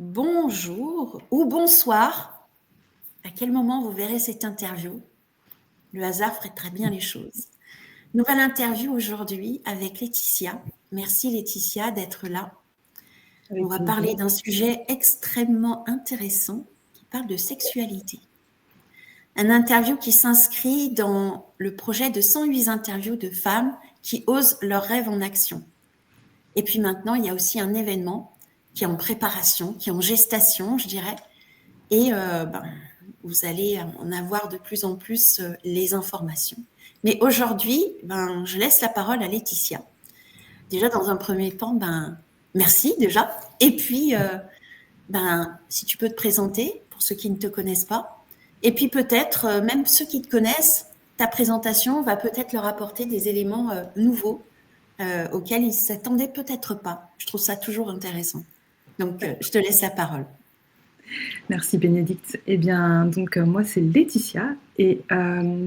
Bonjour ou bonsoir. À quel moment vous verrez cette interview? Le hasard ferait très bien les choses. Nouvelle interview aujourd'hui avec Laetitia. Merci Laetitia d'être là. On Avec va plaisir. parler d'un sujet extrêmement intéressant qui parle de sexualité. Un interview qui s'inscrit dans le projet de 108 interviews de femmes qui osent leurs rêves en action. Et puis maintenant, il y a aussi un événement qui est en préparation, qui est en gestation, je dirais. Et vous allez en avoir de plus en plus les informations. Mais aujourd'hui, je laisse la parole à Laetitia. Déjà, dans un premier temps, merci déjà. Et puis, si tu peux te présenter pour ceux qui ne te connaissent pas. Et puis peut-être, même ceux qui te connaissent, ta présentation va peut-être leur apporter des éléments nouveaux auxquels ils ne s'attendaient peut-être pas. Je trouve ça toujours intéressant. Donc, je te laisse la parole. Merci Bénédicte. Eh bien, donc moi c'est Laetitia et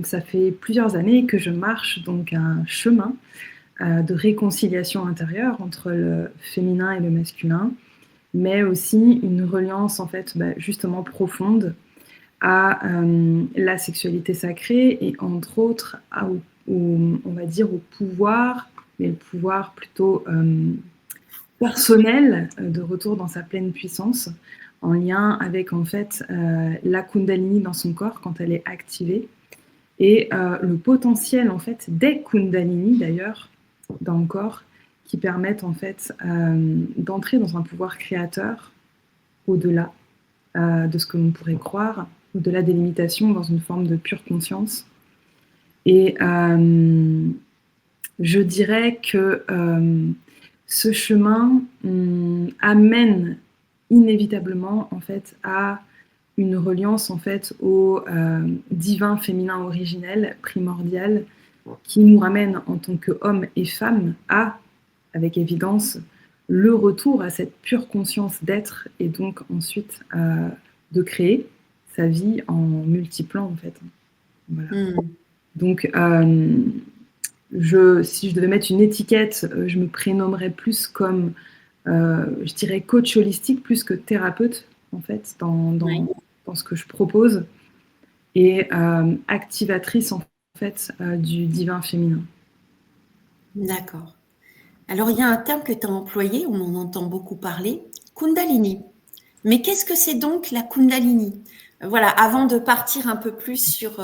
ça fait plusieurs années que je marche donc un chemin de réconciliation intérieure entre le féminin et le masculin, mais aussi une reliance en fait justement profonde à la sexualité sacrée et entre autres on va dire au pouvoir, mais le pouvoir plutôt personnel de retour dans sa pleine puissance, en lien avec en fait la Kundalini dans son corps quand elle est activée et le potentiel en fait des Kundalini d'ailleurs dans le corps qui permettent en fait d'entrer dans un pouvoir créateur au-delà de ce que l'on pourrait croire, au-delà des limitations, dans une forme de pure conscience. Et je dirais que ce chemin amène inévitablement en fait à une reliance en fait au divin féminin originel, primordial, qui nous ramène en tant qu'hommes et femmes à, avec évidence, le retour à cette pure conscience d'être et donc ensuite de créer sa vie en multiplant en fait. Voilà. Donc si je devais mettre une étiquette, je me prénommerais plus comme, je dirais, coach holistique plus que thérapeute, en fait, dans ce que je propose, et activatrice, en fait, du divin féminin. D'accord. Alors, il y a un terme que tu as employé, on en entend beaucoup parler, Kundalini. Mais qu'est-ce que c'est donc la Kundalini? Voilà, avant de partir un peu plus sur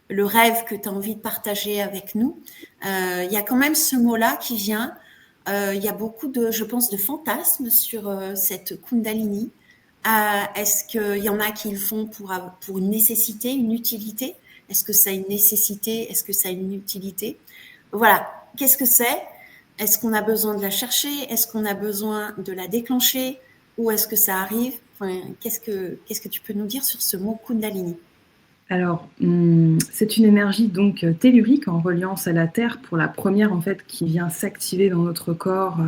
le rêve que tu as envie de partager avec nous, il y a quand même ce mot-là qui vient. Il y a beaucoup de, je pense, de fantasmes sur cette Kundalini. Est-ce qu'il y en a qui le font pour une nécessité, une utilité? Est-ce que ça a une nécessité? Est-ce que ça a une utilité? Voilà, qu'est-ce que c'est? Est-ce qu'on a besoin de la chercher? Est-ce qu'on a besoin de la déclencher? Ou est-ce que ça arrive? Enfin, qu'est-ce que tu peux nous dire sur ce mot Kundalini? Alors, c'est une énergie donc tellurique en reliance à la Terre pour la première en fait qui vient s'activer dans notre corps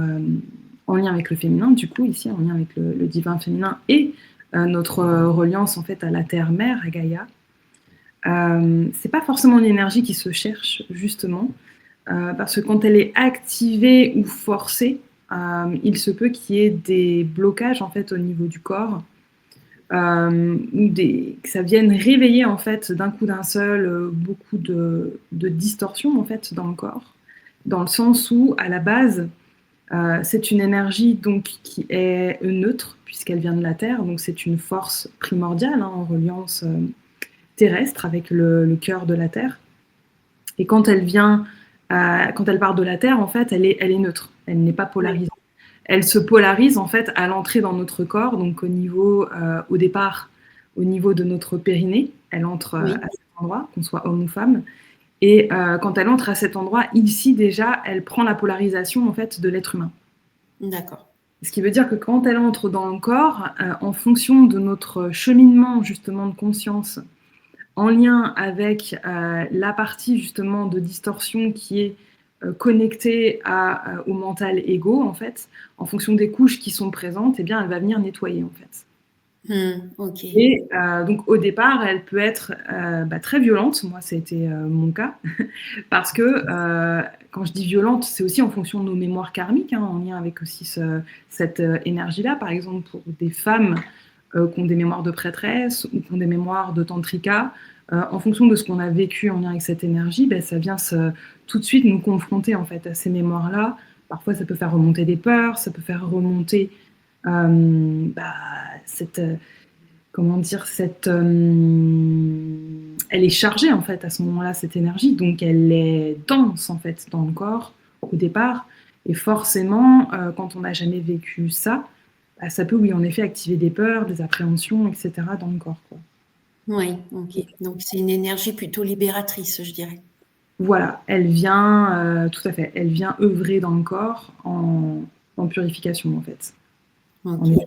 en lien avec le féminin, du coup ici en lien avec le divin féminin et notre reliance en fait à la Terre-Mère, à Gaïa. C'est pas forcément une énergie qui se cherche justement parce que quand elle est activée ou forcée, il se peut qu'il y ait des blocages en fait au niveau du corps. Ou que ça vienne réveiller en fait d'un coup d'un seul beaucoup de distorsions en fait dans le corps, dans le sens où à la base c'est une énergie donc qui est neutre puisqu'elle vient de la Terre, donc c'est une force primordiale en reliance terrestre avec le cœur de la Terre. Et quand elle vient, quand elle part de la Terre, en fait, elle est neutre, elle n'est pas polarisée. Elle se polarise en fait à l'entrée dans notre corps, donc au départ, au niveau de notre périnée, elle entre à cet endroit, qu'on soit homme ou femme. Et quand elle entre à cet endroit, ici déjà, elle prend la polarisation en fait de l'être humain. D'accord. Ce qui veut dire que quand elle entre dans le corps, en fonction de notre cheminement justement de conscience, en lien avec la partie justement de distorsion qui est connectée au mental égo, en fait, en fonction des couches qui sont présentes, eh bien, elle va venir nettoyer, en fait. Ok. Et donc au départ, elle peut être très violente. Moi, ça a été mon cas. Parce que quand je dis violente, c'est aussi en fonction de nos mémoires karmiques, hein, en lien avec aussi cette énergie-là. Par exemple, pour des femmes qui ont des mémoires de prêtresse ou qui ont des mémoires de tantrika, en fonction de ce qu'on a vécu en lien avec cette énergie, ben, ça vient tout de suite nous confronter en fait à ces mémoires-là. Parfois, ça peut faire remonter des peurs, ça peut faire remonter cette comment dire, elle est chargée en fait à ce moment-là, cette énergie, donc elle est dense en fait dans le corps au départ, et forcément, quand on n'a jamais vécu ça, bah, ça peut, oui, en effet, activer des peurs, des appréhensions, etc. dans le corps, quoi. Oui, ok. Donc c'est une énergie plutôt libératrice, je dirais. Voilà, elle vient, tout à fait, elle vient œuvrer dans le corps en purification en fait. Ok. En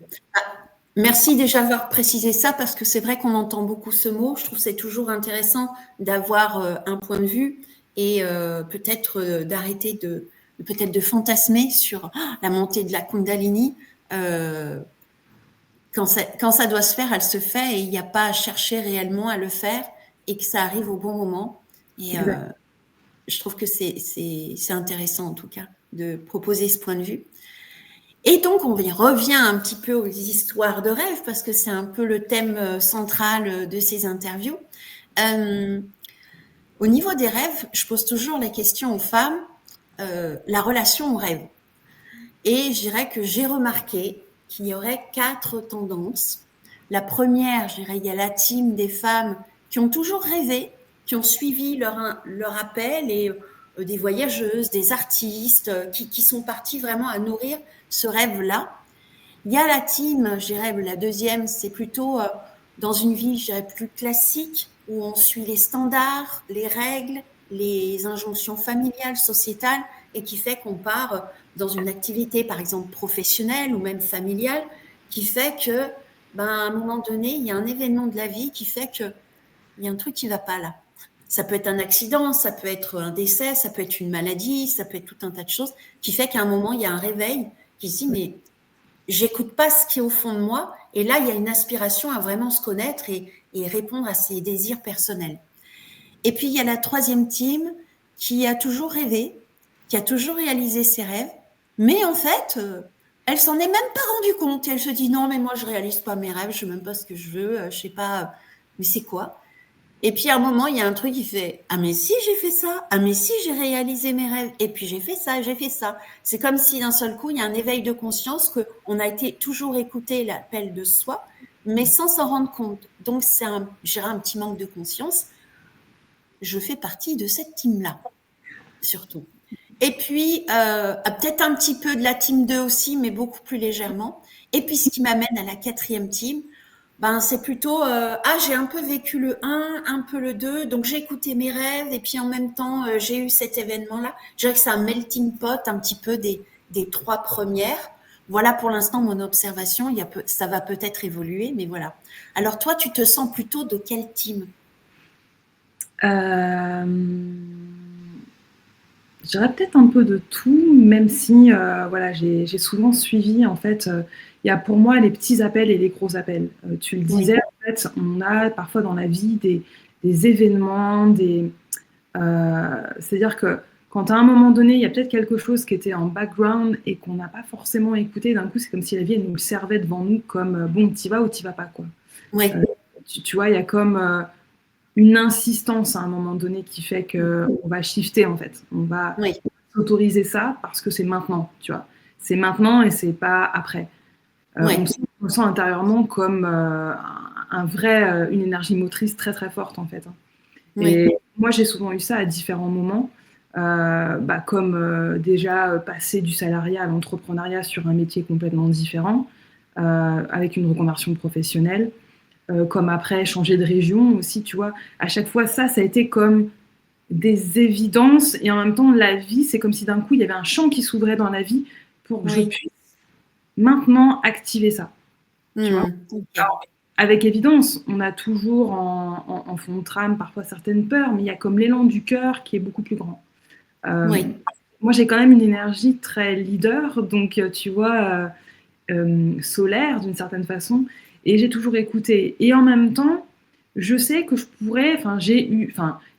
Merci déjà d'avoir précisé ça parce que c'est vrai qu'on entend beaucoup ce mot. Je trouve que c'est toujours intéressant d'avoir un point de vue et peut-être d'arrêter peut-être de fantasmer sur la montée de la Kundalini. Quand ça doit se faire, elle se fait et il n'y a pas à chercher réellement à le faire et que ça arrive au bon moment. Et exact. je trouve que c'est intéressant en tout cas de proposer ce point de vue. Et donc, on y revient un petit peu aux histoires de rêve, parce que c'est un peu le thème central de ces interviews. Euh, Au niveau des rêves, je pose toujours la question aux femmes, la relation au rêve. Et je dirais que j'ai remarqué qu'il y aurait 4 tendances. La première, je dirais, il y a la team des femmes qui ont toujours rêvé, qui ont suivi leur appel, et des voyageuses, des artistes, qui sont partis vraiment à nourrir ce rêve-là. Il y a la team, je dirais, la deuxième, c'est plutôt dans une vie, je dirais, plus classique, où on suit les standards, les règles, les injonctions familiales, sociétales, et qui fait qu'on part dans une activité, par exemple, professionnelle ou même familiale, qui fait que, à un moment donné, il y a un événement de la vie qui fait qu'il y a un truc qui ne va pas là. Ça peut être un accident, ça peut être un décès, ça peut être une maladie, ça peut être tout un tas de choses, qui fait qu'à un moment, il y a un réveil qui se dit, mais j'écoute pas ce qui est au fond de moi. Et là, il y a une aspiration à vraiment se connaître et répondre à ses désirs personnels. Et puis, il y a la troisième team qui a toujours rêvé, qui a toujours réalisé ses rêves, mais en fait, elle s'en est même pas rendue compte. Elle se dit non, mais moi, je réalise pas mes rêves, je sais même pas ce que je veux, je sais pas, mais c'est quoi? Et puis à un moment, il y a un truc qui fait ah mais si j'ai fait ça, ah mais si j'ai réalisé mes rêves, et puis j'ai fait ça, j'ai fait ça. C'est comme si d'un seul coup, il y a un éveil de conscience que on a été toujours écouté l'appel de soi, mais sans s'en rendre compte. Donc c'est un petit manque de conscience. Je fais partie de cette team-là, surtout. Et puis peut-être un petit peu de la team 2 aussi, mais beaucoup plus légèrement. Et puis ce qui m'amène à la quatrième team, c'est plutôt j'ai un peu vécu le un peu le 2, donc j'ai écouté mes rêves et puis en même temps j'ai eu cet événement-là. Je dirais que c'est un melting pot un petit peu des 3 premières. Voilà pour l'instant mon observation. Ça va peut-être évoluer, mais voilà. Alors toi, tu te sens plutôt de quel team? Euh, Je dirais peut-être un peu de tout, même si voilà, j'ai souvent suivi, en fait, il y a pour moi les petits appels et les gros appels. Tu le Oui, disais, en fait, on a parfois dans la vie des événements, c'est-à-dire que quand à un moment donné, il y a peut-être quelque chose qui était en background et qu'on n'a pas forcément écouté, d'un coup, c'est comme si la vie elle nous le servait devant nous comme bon, t'y vas ou t'y vas pas, quoi. oui, Euh, tu vois, il y a comme une insistance à un moment donné qui fait qu'on va shifter, en fait. On va oui, s'autoriser ça parce que c'est maintenant, tu vois. C'est maintenant et c'est pas après. oui, On sent intérieurement comme une énergie motrice très très forte en fait, hein. oui, Et moi j'ai souvent eu ça à différents moments, comme déjà passer du salariat à l'entrepreneuriat sur un métier complètement différent, avec une reconversion professionnelle, comme après changer de région aussi, tu vois. À chaque fois ça a été comme des évidences et en même temps la vie, c'est comme si d'un coup il y avait un champ qui s'ouvrait dans la vie pour que je oui. puisse maintenant activer ça, tu vois. Ok. Alors, avec évidence, on a toujours en fond de trame parfois certaines peurs, mais il y a comme l'élan du cœur qui est beaucoup plus grand. Euh, Oui, Moi, j'ai quand même une énergie très leader, donc tu vois, solaire d'une certaine façon. Et j'ai toujours écouté. Et en même temps, je sais que je pourrais,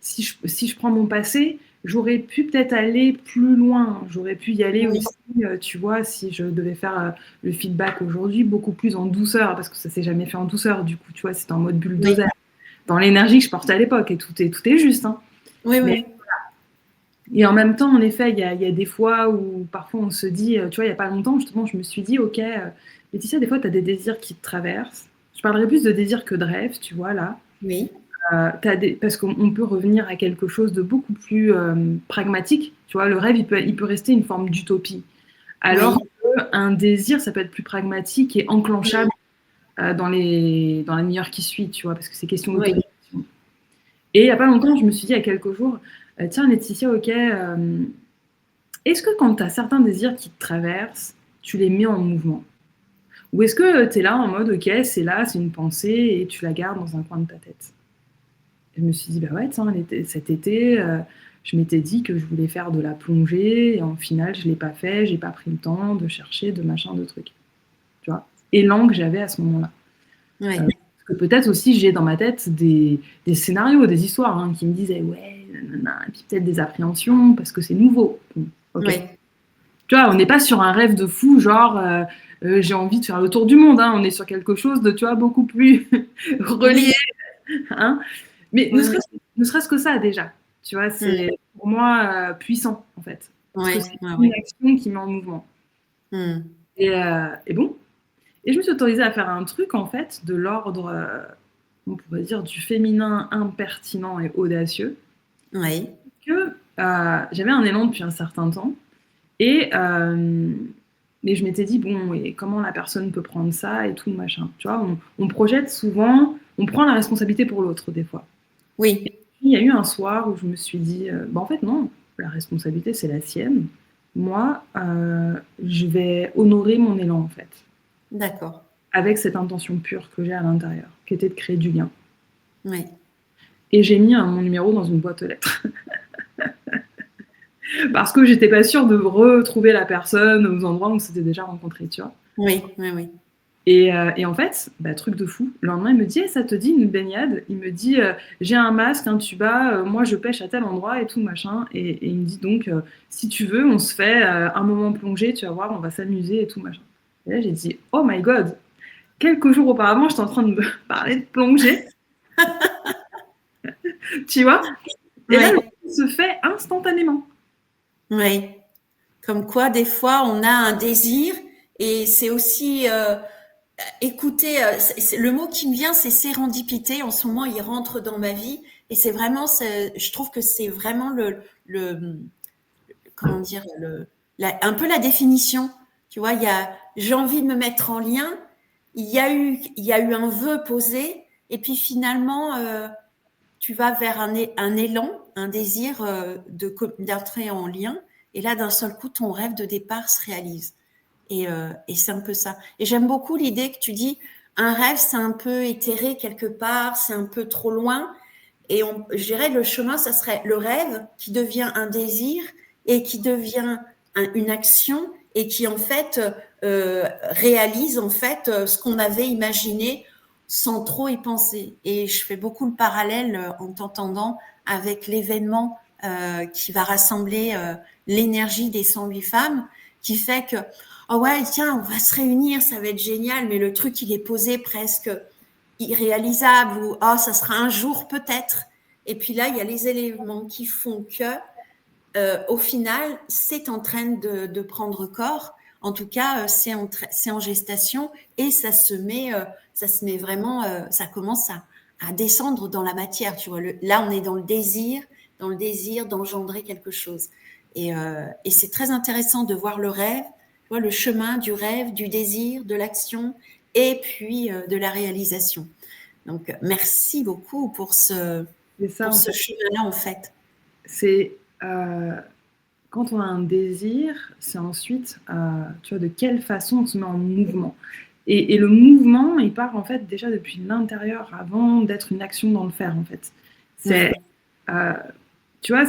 si je prends mon passé, j'aurais pu peut-être aller plus loin. J'aurais pu y aller Oui, aussi, tu vois, si je devais faire le feedback aujourd'hui, beaucoup plus en douceur, parce que ça s'est jamais fait en douceur, du coup, tu vois, c'était en mode oui, bulldozer, dans l'énergie que je portais à l'époque, et tout est juste, hein. oui, Mais, oui. et en même temps, en effet, il y a des fois où parfois on se dit, tu vois, il n'y a pas longtemps, justement, je me suis dit, ok, Laetitia, des fois, tu as des désirs qui te traversent. Je parlerais plus de désirs que de rêves, tu vois, là. Oui, Parce qu'on peut revenir à quelque chose de beaucoup plus pragmatique. Tu vois, le rêve, il peut rester une forme d'utopie. Alors oui, qu'un désir, ça peut être plus pragmatique et enclenchable dans la demi-heure qui suit, tu vois, parce que c'est question oui, d'autorisation. Et il n'y a pas longtemps, je me suis dit, il y a quelques jours, tiens, Laetitia, ok, est-ce que quand tu as certains désirs qui te traversent, tu les mets en mouvement? Ou est-ce que tu es là en mode, ok, c'est là, c'est une pensée, et tu la gardes dans un coin de ta tête? Je me suis dit, bah ouais, tiens, cet été, je m'étais dit que je voulais faire de la plongée, et en final, je ne l'ai pas fait, j'ai pas pris le temps de chercher, de machin, de trucs. Tu vois, élan que j'avais à ce moment-là. oui, Parce que peut-être aussi, j'ai dans ma tête des scénarios, des histoires qui me disaient, ouais, nanana, et puis peut-être des appréhensions, parce que c'est nouveau. Bon, ok. oui, Tu vois, on n'est pas sur un rêve de fou, genre, j'ai envie de faire le tour du monde, hein. On est sur quelque chose de, tu vois, beaucoup plus relié, oui, hein. Mais oui, oui, ne serait-ce que ça, déjà, tu vois, mm, c'est pour moi puissant, en fait. Parce que oui, c'est oui, une oui, action qui met en mouvement. mm, Et bon, et je me suis autorisée à faire un truc, en fait, de l'ordre, on pourrait dire, du féminin impertinent et audacieux, oui, que j'avais un élan depuis un certain temps. Et mais je m'étais dit, bon, et comment la personne peut prendre ça et tout, machin. Tu vois, on projette souvent, on prend la responsabilité pour l'autre, des fois. oui, Il y a eu un soir où je me suis dit, bah, en fait, non, la responsabilité, c'est la sienne. Moi, je vais honorer mon élan, en fait, d'accord, avec cette intention pure que j'ai à l'intérieur, qui était de créer du lien. oui, Et j'ai mis mon numéro dans une boîte aux lettres. Parce que j'étais pas sûre de retrouver la personne aux endroits où on s'était déjà rencontrés, tu vois. oui, oui, oui, Et en fait, bah, truc de fou, le lendemain, il me dit, eh, ça te dit une baignade? Il me dit, j'ai un masque, un tuba, moi je pêche à tel endroit et tout, machin. Et il me dit donc, si tu veux, on se fait un moment plongé, tu vas voir, on va s'amuser et tout, machin. Et là, j'ai dit, oh my god, quelques jours auparavant, j'étais en train de me parler de plongée, tu vois? Et là, le oui, truc se fait instantanément. oui. Comme quoi, des fois, on a un désir et c'est aussi écoutez, le mot qui me vient, c'est sérendipité. En ce moment, il rentre dans ma vie et c'est vraiment, je trouve que c'est vraiment le comment dire, un peu la définition. Tu vois, j'ai envie de me mettre en lien. Il y a eu un vœu posé et puis finalement, tu vas vers un élan, un désir d'entrer en lien. Et là, d'un seul coup, ton rêve de départ se réalise. Et c'est un peu ça. Et j'aime beaucoup l'idée que tu dis, un rêve, c'est un peu éthéré quelque part, c'est un peu trop loin. Et je dirais, le chemin, ça serait le rêve qui devient un désir et qui devient une action et qui, en fait, réalise, en fait, ce qu'on avait imaginé sans trop y penser. Et je fais beaucoup le parallèle en t'entendant avec l'événement qui va rassembler l'énergie des 108 femmes, qui fait que oh ouais, tiens, on va se réunir, ça va être génial, mais le truc, il est posé presque irréalisable ou oh, ça sera un jour peut-être. Et puis là, il y a les éléments qui font que, au final, c'est en train de prendre corps. En tout cas, c'est en gestation et ça se met vraiment, ça commence à descendre dans la matière. Tu vois, là, on est dans le désir d'engendrer quelque chose. Et c'est très intéressant de voir le rêve, tu vois, le chemin du rêve, du désir, de l'action et puis de la réalisation. Donc, merci beaucoup C'est ça, pour en ce fait. chemin-là, en fait. C'est quand on a un désir, c'est ensuite, tu vois, de quelle façon on se met en mouvement. Et le mouvement, il part en fait déjà depuis l'intérieur avant d'être une action dans le faire, en fait. C'est, Oui, euh, tu vois,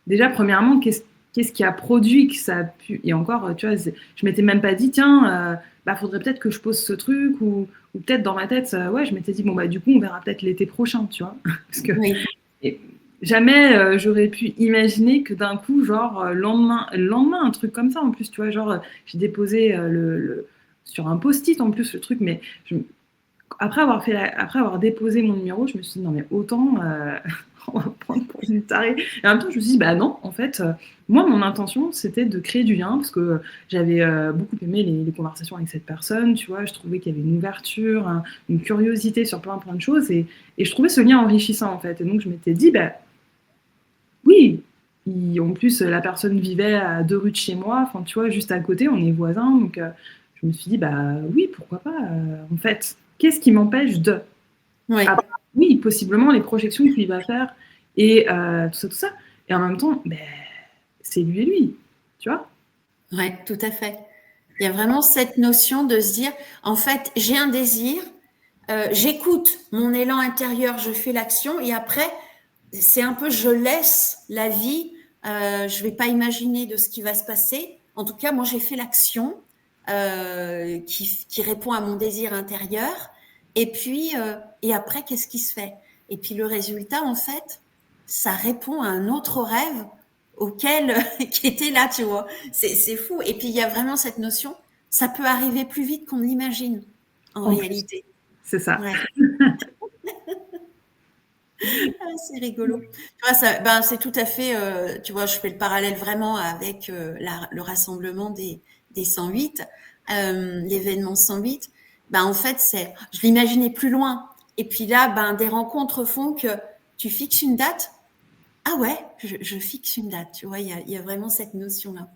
déjà premièrement, qu'est-ce qui a produit que ça a pu. Et encore, tu vois, je m'étais même pas dit, tiens, bah, faudrait peut-être que je pose ce truc, ou peut-être dans ma tête, ouais, je m'étais dit, bon, bah, du coup, on verra peut-être l'été prochain, tu vois. Parce que Oui. jamais j'aurais pu imaginer que d'un coup, genre, le lendemain, un truc comme ça, en plus, tu vois, genre, j'ai déposé sur un post-it, en plus, le truc, mais après avoir déposé mon numéro, je me suis dit, non, mais autant, on va prendre pour une tarée. Et en même temps, je me suis dit, bah non, en fait, moi, mon intention, c'était de créer du lien, parce que j'avais beaucoup aimé les conversations avec cette personne, tu vois, je trouvais qu'il y avait une ouverture, une curiosité sur plein de choses, et je trouvais ce lien enrichissant, en fait. Et donc, je m'étais dit, bah oui, en plus, la personne vivait à 2 rues de chez moi, enfin, tu vois, juste à côté, on est voisins, donc je me suis dit, bah oui, pourquoi pas, en fait, qu'est-ce qui m'empêche de... Oui. Ah, oui, possiblement les projections qu'il va faire et tout ça. Et en même temps, ben, c'est lui et lui, tu vois? Oui, tout à fait. Il y a vraiment cette notion de se dire, en fait, j'ai un désir, j'écoute mon élan intérieur, je fais l'action, et après, c'est un peu, je laisse la vie, je vais pas imaginer de ce qui va se passer. En tout cas, moi, j'ai fait l'action qui répond à mon désir intérieur. Et après, qu'est-ce qui se fait? Et puis le résultat, en fait, ça répond à un autre rêve auquel qui était là, tu vois. C'est fou. Et puis il y a vraiment cette notion, ça peut arriver plus vite qu'on l'imagine, en En plus, réalité. c'est ça. Ouais. Ah, c'est rigolo. Tu vois, ça, ben, c'est tout à fait, tu vois, je fais le parallèle vraiment avec le rassemblement des 108, l'événement 108. Ben, en fait, je l'imaginais plus loin. Et puis là, ben, des rencontres font que tu fixes une date. Ah ouais, je fixe une date. Tu vois, il y a vraiment cette notion-là.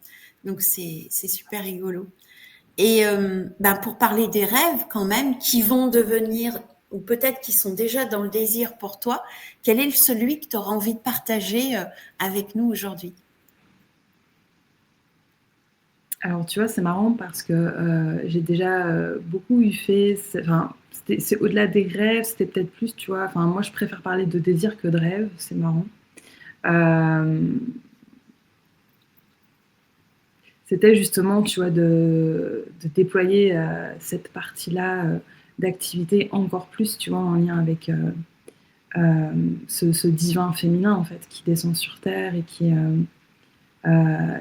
Donc, c'est super rigolo. Et ben pour parler des rêves quand même, qui vont devenir, ou peut-être qui sont déjà dans le désir pour toi, quel est celui que tu auras envie de partager avec nous aujourd'hui? Alors, tu vois, c'est marrant parce que j'ai déjà beaucoup eu fait, enfin, c'est au-delà des rêves, c'était peut-être plus, tu vois, enfin, moi, je préfère parler de désir que de rêve, c'est marrant. Euh, C'était justement, tu vois, de déployer cette partie-là d'activité encore plus, tu vois, en lien avec ce divin féminin, en fait, qui descend sur Terre et qui...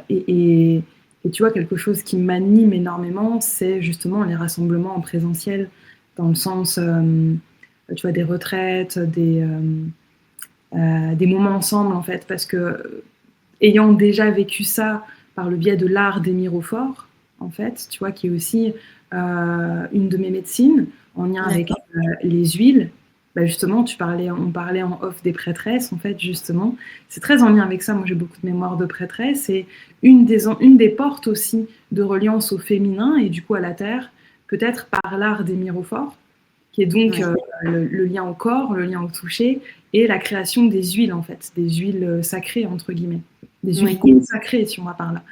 et tu vois, quelque chose qui m'anime énormément, c'est justement les rassemblements en présentiel, dans le sens, tu vois, des retraites, des moments ensemble, en fait, parce que ayant déjà vécu ça par le biais de l'art des miroirs, en fait, tu vois, qui est aussi une de mes médecines, en lien avec D'accord. les huiles. Bah justement, on parlait en off des prêtresses, en fait, justement. C'est très en lien avec ça. Moi, j'ai beaucoup de mémoire de prêtresse. Et une des portes aussi de reliance au féminin et du coup à la terre, peut-être par l'art des miroirs, qui est donc Oui, le lien au corps, le lien au toucher, et la création des huiles, en fait, des huiles sacrées, entre guillemets, des huiles oui, consacrées, si on va par là.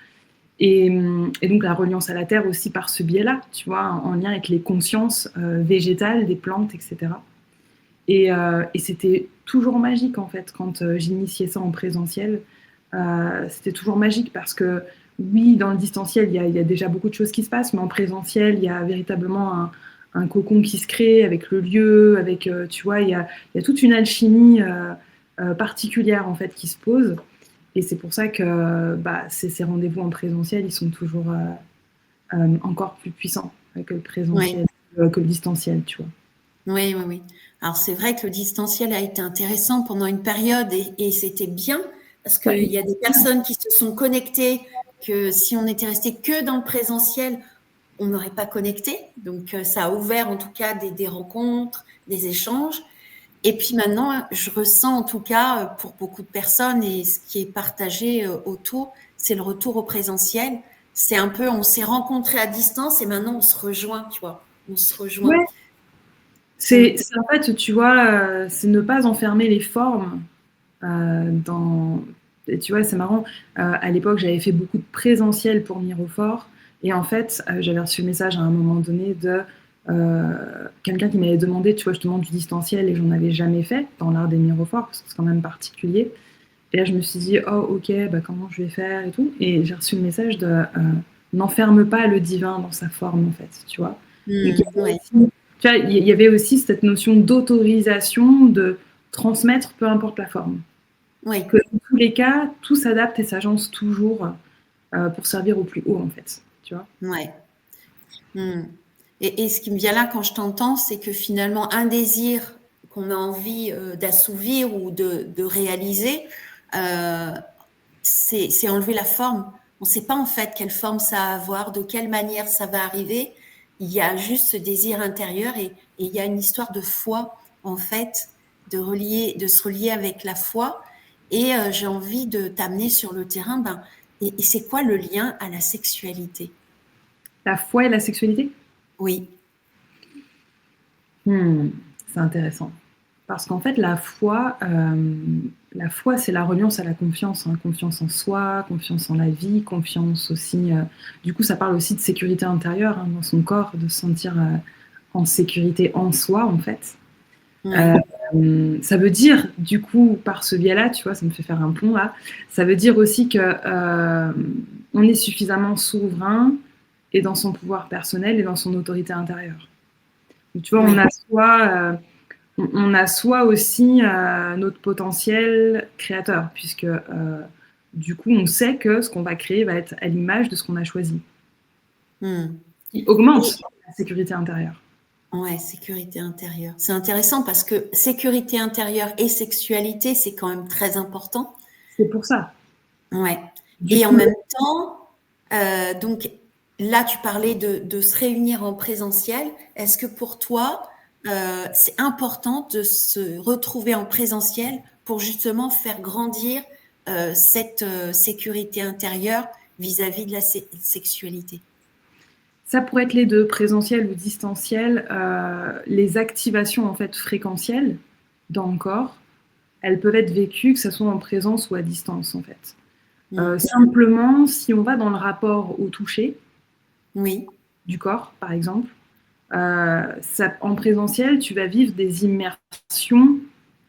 Et donc la reliance à la terre aussi par ce biais-là, tu vois, en lien avec les consciences végétales, des plantes, etc. Et c'était toujours magique, en fait, quand j'initiais ça en présentiel. C'était toujours magique parce que, oui, dans le distanciel, il y a déjà beaucoup de choses qui se passent, mais en présentiel, il y a véritablement un cocon qui se crée avec le lieu, avec, tu vois, il y a toute une alchimie particulière, en fait, qui se pose. Et c'est pour ça que bah, ces rendez-vous en présentiel, ils sont toujours encore plus puissants que le oui, présentiel, que le distanciel, tu vois. oui, oui, oui. Alors c'est vrai que le distanciel a été intéressant pendant une période et c'était bien parce Ouais, qu'il y a des personnes qui se sont connectées que si on était resté que dans le présentiel, on n'aurait pas connecté. Donc, ça a ouvert en tout cas des rencontres, des échanges. Et puis maintenant, je ressens en tout cas pour beaucoup de personnes et ce qui est partagé autour, c'est le retour au présentiel. C'est un peu, on s'est rencontrés à distance et maintenant on se rejoint, tu vois. On se rejoint. ouais. Mm. C'est en fait, tu vois, c'est ne pas enfermer les formes dans. Et tu vois, c'est marrant. À l'époque, j'avais fait beaucoup de présentiel pour Mirofort. Et en fait, j'avais reçu le message à un moment donné de quelqu'un qui m'avait demandé, tu vois, justement du distanciel et j'en avais jamais fait dans l'art des Miroforts parce que c'est quand même particulier. Et là, je me suis dit, oh, ok, bah, comment je vais faire et tout. Et j'ai reçu le message de n'enferme pas le divin dans sa forme, en fait, tu vois. Donc, Ouais, tu vois, il y avait aussi cette notion d'autorisation de transmettre, peu importe la forme. ouais, Que dans tous les cas, tout s'adapte et s'agence toujours pour servir au plus haut, en fait, tu vois. ouais. Hmm. Et ce qui me vient là quand je t'entends, c'est que finalement, un désir qu'on a envie d'assouvir ou de réaliser, euh, c'est enlever la forme. On ne sait pas en fait quelle forme ça va avoir, de quelle manière ça va arriver. Il y a juste ce désir intérieur et il y a une histoire de foi en fait, de se relier avec la foi. Et j'ai envie de t'amener sur le terrain. Ben, et c'est quoi le lien à la sexualité? La foi et la sexualité. Oui, C'est intéressant. Parce qu'en fait, la foi, c'est la reliance à la confiance, hein. Confiance en soi, confiance en la vie, confiance aussi. Du coup, ça parle aussi de sécurité intérieure, hein, dans son corps, de se sentir en sécurité en soi, en fait. oui, Ça veut dire, du coup, par ce biais-là, tu vois, ça me fait faire un pont là. Ça veut dire aussi que on est suffisamment souverain et dans son pouvoir personnel et dans son autorité intérieure. Donc, tu vois, oui, on a soit aussi notre potentiel créateur, puisque du coup, on sait que ce qu'on va créer va être à l'image de ce qu'on a choisi, hmm. qui augmente Et la sécurité intérieure. ouais, sécurité intérieure. C'est intéressant parce que sécurité intérieure et sexualité, c'est quand même très important. C'est pour ça. Ouais. Du Et en coup, même temps, donc là, tu parlais de se réunir en présentiel. Est-ce que pour toi, c'est important de se retrouver en présentiel pour justement faire grandir cette sécurité intérieure vis-à-vis de la sexualité? ça pourrait être les deux, présentiel ou distanciel. Les activations en fait fréquentielles dans le corps, elles peuvent être vécues, que ce soit en présence ou à distance en fait. Hmm. Simplement, si on va dans le rapport au toucher Oui, du corps, par exemple, en présentiel, tu vas vivre des immersions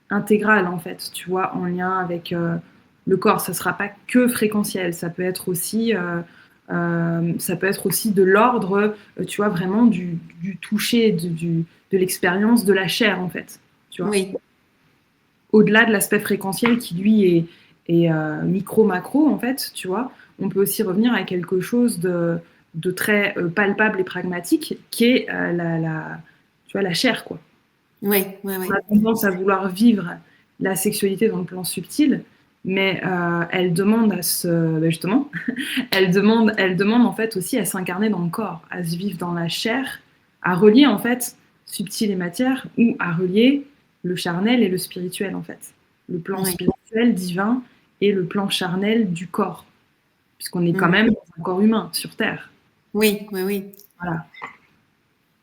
intégrales, en fait, tu vois, en lien avec le corps. Ça ne sera pas que fréquentiel, ça peut être aussi de l'ordre, tu vois, vraiment du toucher, de l'expérience, de la chair, en fait, tu vois. oui, Au-delà de l'aspect fréquentiel qui, lui, est micro-macro, en fait, tu vois, on peut aussi revenir à quelque chose de très palpable et pragmatique, qui est tu vois, la chair, quoi. oui, oui, On oui. a tendance à vouloir vivre la sexualité dans le plan subtil, mais elle demande justement, elle demande en fait aussi à s'incarner dans le corps, à se vivre dans la chair, à relier en fait subtil et matière, ou à relier le charnel et le spirituel en fait. Le plan Oui. spirituel divin et le plan charnel du corps, puisqu'on est quand Mm. même dans un corps humain sur Terre. Oui, oui, oui. Voilà.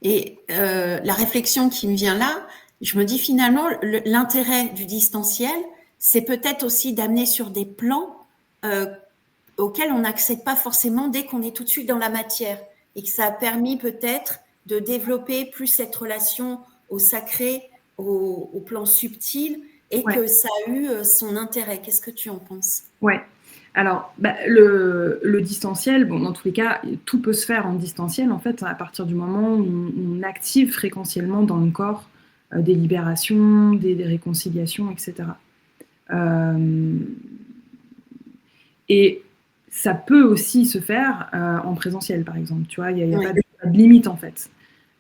Et la réflexion qui me vient là, je me dis finalement, l'intérêt du distanciel, c'est peut-être aussi d'amener sur des plans euh, auxquels on n'accède pas forcément dès qu'on est tout de suite dans la matière. Et que ça a permis peut-être de développer plus cette relation au sacré, au plan subtil, et Ouais. que ça a eu son intérêt. Qu'est-ce que tu en penses? Ouais. Alors, bah, le distanciel, bon, dans tous les cas, tout peut se faire en distanciel, en fait, à partir du moment où on active fréquentiellement dans le corps des libérations, des réconciliations, etc. Euh, et ça peut aussi se faire en présentiel, par exemple. Tu vois, il n'y a Oui, pas de limite, en fait.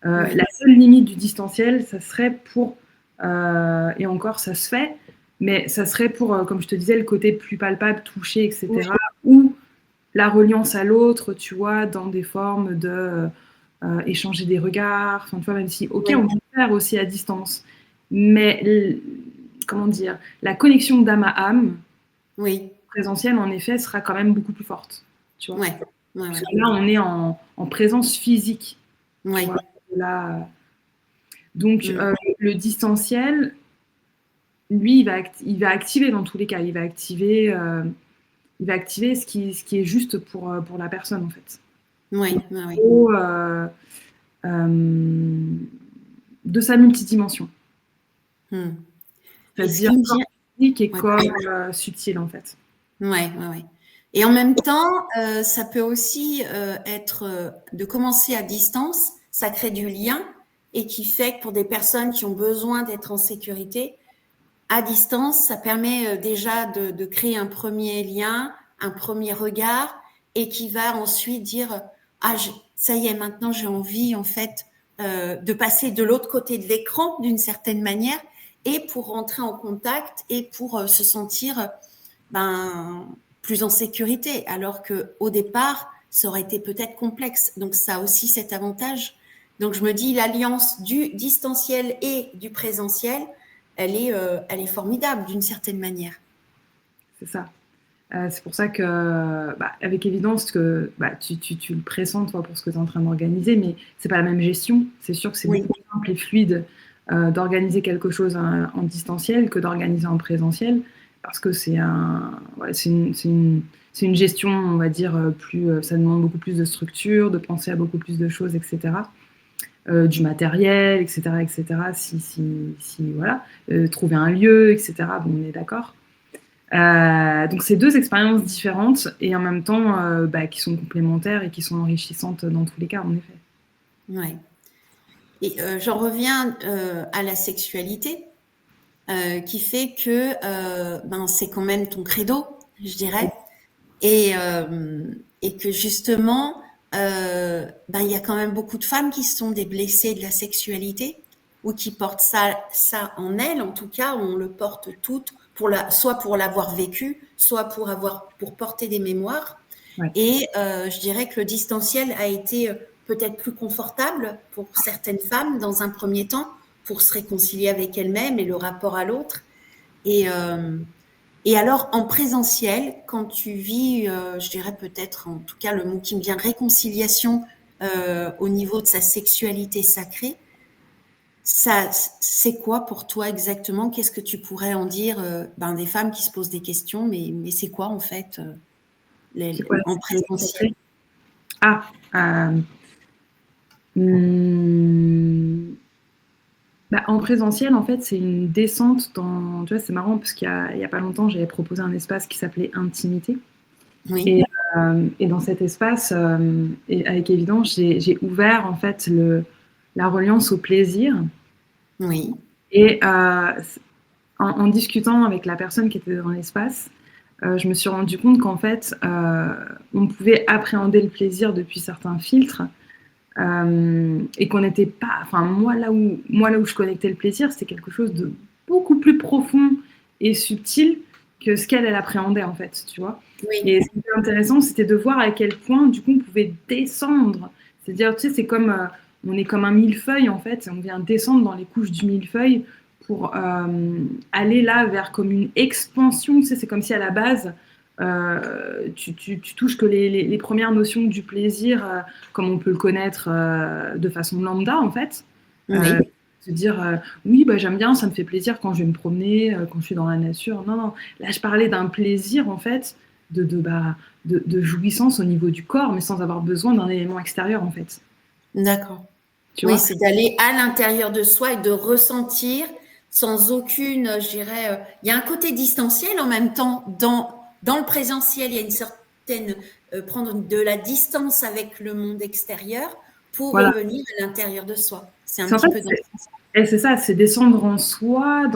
oui, La seule limite du distanciel, ça serait pour, et encore ça se fait, mais ça serait pour, comme je te disais, le côté plus palpable, touché, oui, etc. Ou la reliance à l'autre, tu vois, dans des formes de échanger des regards, enfin, tu vois, même si, ok, oui, on peut le faire aussi à distance, mais comment dire, la connexion d'âme à âme oui, présentielle, en effet, sera quand même beaucoup plus forte, tu vois. ouais, ouais, Parce ouais, que là, on est en présence physique, tu ouais. vois. Là, donc, Mm. le distanciel, lui, il va activer dans tous les cas. Il va activer ce qui est juste pour la personne, en fait. Ouais, ouais, ouais. Au, de sa multidimension. Mm. Et ce C'est-à-dire qui me corps vient, physique et ouais, corps subtil, en fait. ouais, ouais, ouais. Et en même temps, ça peut aussi être de commencer à distance, ça crée du lien et qui fait que pour des personnes qui ont besoin d'être en sécurité, à distance, ça permet déjà de créer un premier lien, un premier regard et qui va ensuite dire ah ça y est, maintenant j'ai envie en fait de passer de l'autre côté de l'écran d'une certaine manière et pour rentrer en contact et pour se sentir plus en sécurité, alors que au départ, ça aurait été peut-être complexe. Donc, ça a aussi cet avantage. Donc, je me dis, l'alliance du distanciel et du présentiel, elle est formidable d'une certaine manière. C'est ça. C'est pour ça que, avec évidence, que tu le pressens, toi, pour ce que tu es en train d'organiser, mais c'est pas la même gestion. C'est sûr que c'est Oui. beaucoup plus simple et fluide d'organiser quelque chose en distanciel que d'organiser en présentiel, parce que c'est une gestion, on va dire, ça demande beaucoup plus de structure, de penser à beaucoup plus de choses, etc. Du matériel, etc., etc. Voilà, trouver un lieu, etc. Bon, on est d'accord. Donc c'est deux expériences différentes et en même temps qui sont complémentaires et qui sont enrichissantes dans tous les cas, en effet. Ouais. Et j'en reviens à la sexualité, qui fait que c'est quand même ton credo, je dirais, et que justement, il y a quand même beaucoup de femmes qui sont des blessées de la sexualité ou qui portent ça en elles, en tout cas, on le porte toutes, soit pour l'avoir vécu, soit pour porter des mémoires. Ouais. Et je dirais que le distanciel a été peut-être plus confortable pour certaines femmes dans un premier temps, pour se réconcilier avec elles-mêmes et le rapport à l'autre. Et alors, en présentiel, quand tu vis, je dirais peut-être, en tout cas, le mot qui me vient, réconciliation au niveau de sa sexualité sacrée, ça, c'est quoi pour toi exactement? Qu'est-ce que tu pourrais en dire des femmes qui se posent des questions, mais c'est quoi en fait C'est quoi la en présentiel? Ah, en présentiel, en fait, c'est une descente dans... Tu vois, c'est marrant parce qu'il y a pas longtemps, j'avais proposé un espace qui s'appelait Intimité. Oui. Et dans cet espace, et avec évidence, j'ai ouvert en fait la reliance au plaisir. Oui. Et en discutant avec la personne qui était dans l'espace, je me suis rendu compte qu'en fait, on pouvait appréhender le plaisir depuis certains filtres. Et qu'on n'était pas... Enfin, moi là où je connectais le plaisir, c'était quelque chose de beaucoup plus profond et subtil que ce qu'elle appréhendait, en fait, tu vois. Oui. Et ce qui était intéressant, c'était de voir à quel point, du coup, on pouvait descendre. C'est-à-dire, tu sais, c'est comme... on est comme un millefeuille, en fait, et on vient descendre dans les couches du millefeuille pour aller là vers comme une expansion. Tu sais, c'est comme si à la base... tu touches que les premières notions du plaisir, comme on peut le connaître de façon lambda, en fait. Oui. Se dire, oui, j'aime bien, ça me fait plaisir quand je vais me promener, quand je suis dans la nature. Non, non. Là, je parlais d'un plaisir, en fait, de jouissance au niveau du corps, mais sans avoir besoin d'un élément extérieur, en fait. D'accord. Tu Oui, vois? c'est d'aller à l'intérieur de soi et de ressentir sans aucune, je dirais, il y a un côté distanciel en même temps dans le présentiel, il y a une certaine prendre de la distance avec le monde extérieur pour Voilà. revenir à l'intérieur de soi. C'est un En petit fait, peu dans ce sens. c'est ça, c'est descendre en soi,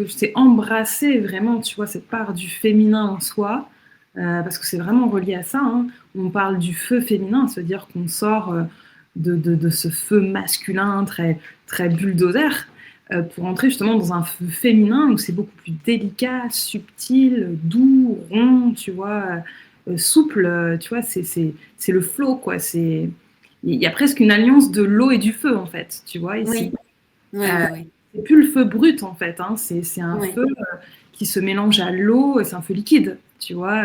c'est embrasser vraiment, tu vois, cette part du féminin en soi, parce que c'est vraiment relié à ça, hein. On parle du feu féminin, c'est-à-dire qu'on sort de ce feu masculin très, très bulldozer, pour entrer justement dans un feu féminin où c'est beaucoup plus délicat, subtil, doux, rond, tu vois, souple, tu vois, c'est le flow, quoi. Il y a presque une alliance de l'eau et du feu, en fait, tu vois, ici. Oui, oui, oui, oui. C'est plus le feu brut, en fait, hein. C'est un Oui. feu qui se mélange à l'eau, c'est un feu liquide, tu vois,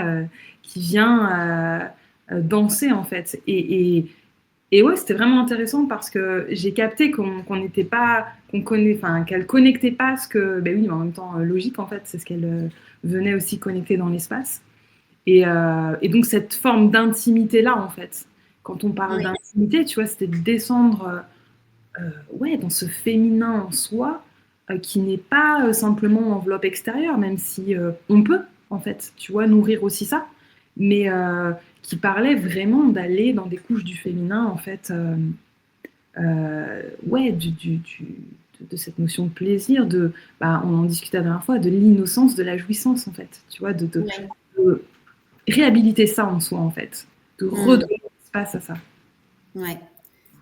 qui vient danser, en fait. Et ouais, c'était vraiment intéressant parce que j'ai capté qu'on n'était pas, qu'elle connectait pas ce que, ben oui, mais en même temps, logique, en fait, c'est ce qu'elle venait aussi connecter dans l'espace. Et donc, cette forme d'intimité-là, en fait, quand on parle Oui. d'intimité, tu vois, c'était de descendre dans ce féminin en soi, qui n'est pas simplement enveloppe extérieure, même si on peut, en fait, tu vois, nourrir aussi ça. mais qui parlait vraiment d'aller dans des couches du féminin, en fait, ouais, de cette notion de plaisir, on en discutait la dernière fois, de l'innocence, de la jouissance, en fait, tu vois, Ouais. de réhabiliter ça en soi, en fait, de redonner espace à ça. Ouais.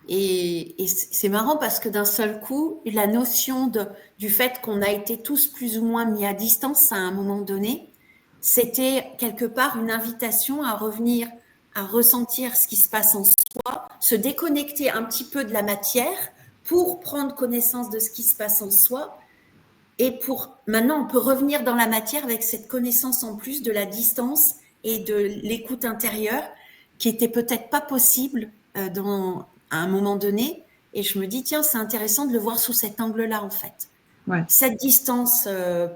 Et c'est marrant parce que d'un seul coup, la notion du fait qu'on a été tous plus ou moins mis à distance à un moment donné, c'était quelque part une invitation à revenir, à ressentir ce qui se passe en soi, se déconnecter un petit peu de la matière pour prendre connaissance de ce qui se passe en soi. Et maintenant, on peut revenir dans la matière avec cette connaissance en plus de la distance et de l'écoute intérieure qui était peut-être pas possible à un moment donné. Et je me dis, tiens, c'est intéressant de le voir sous cet angle-là, en fait. Ouais. Cette distance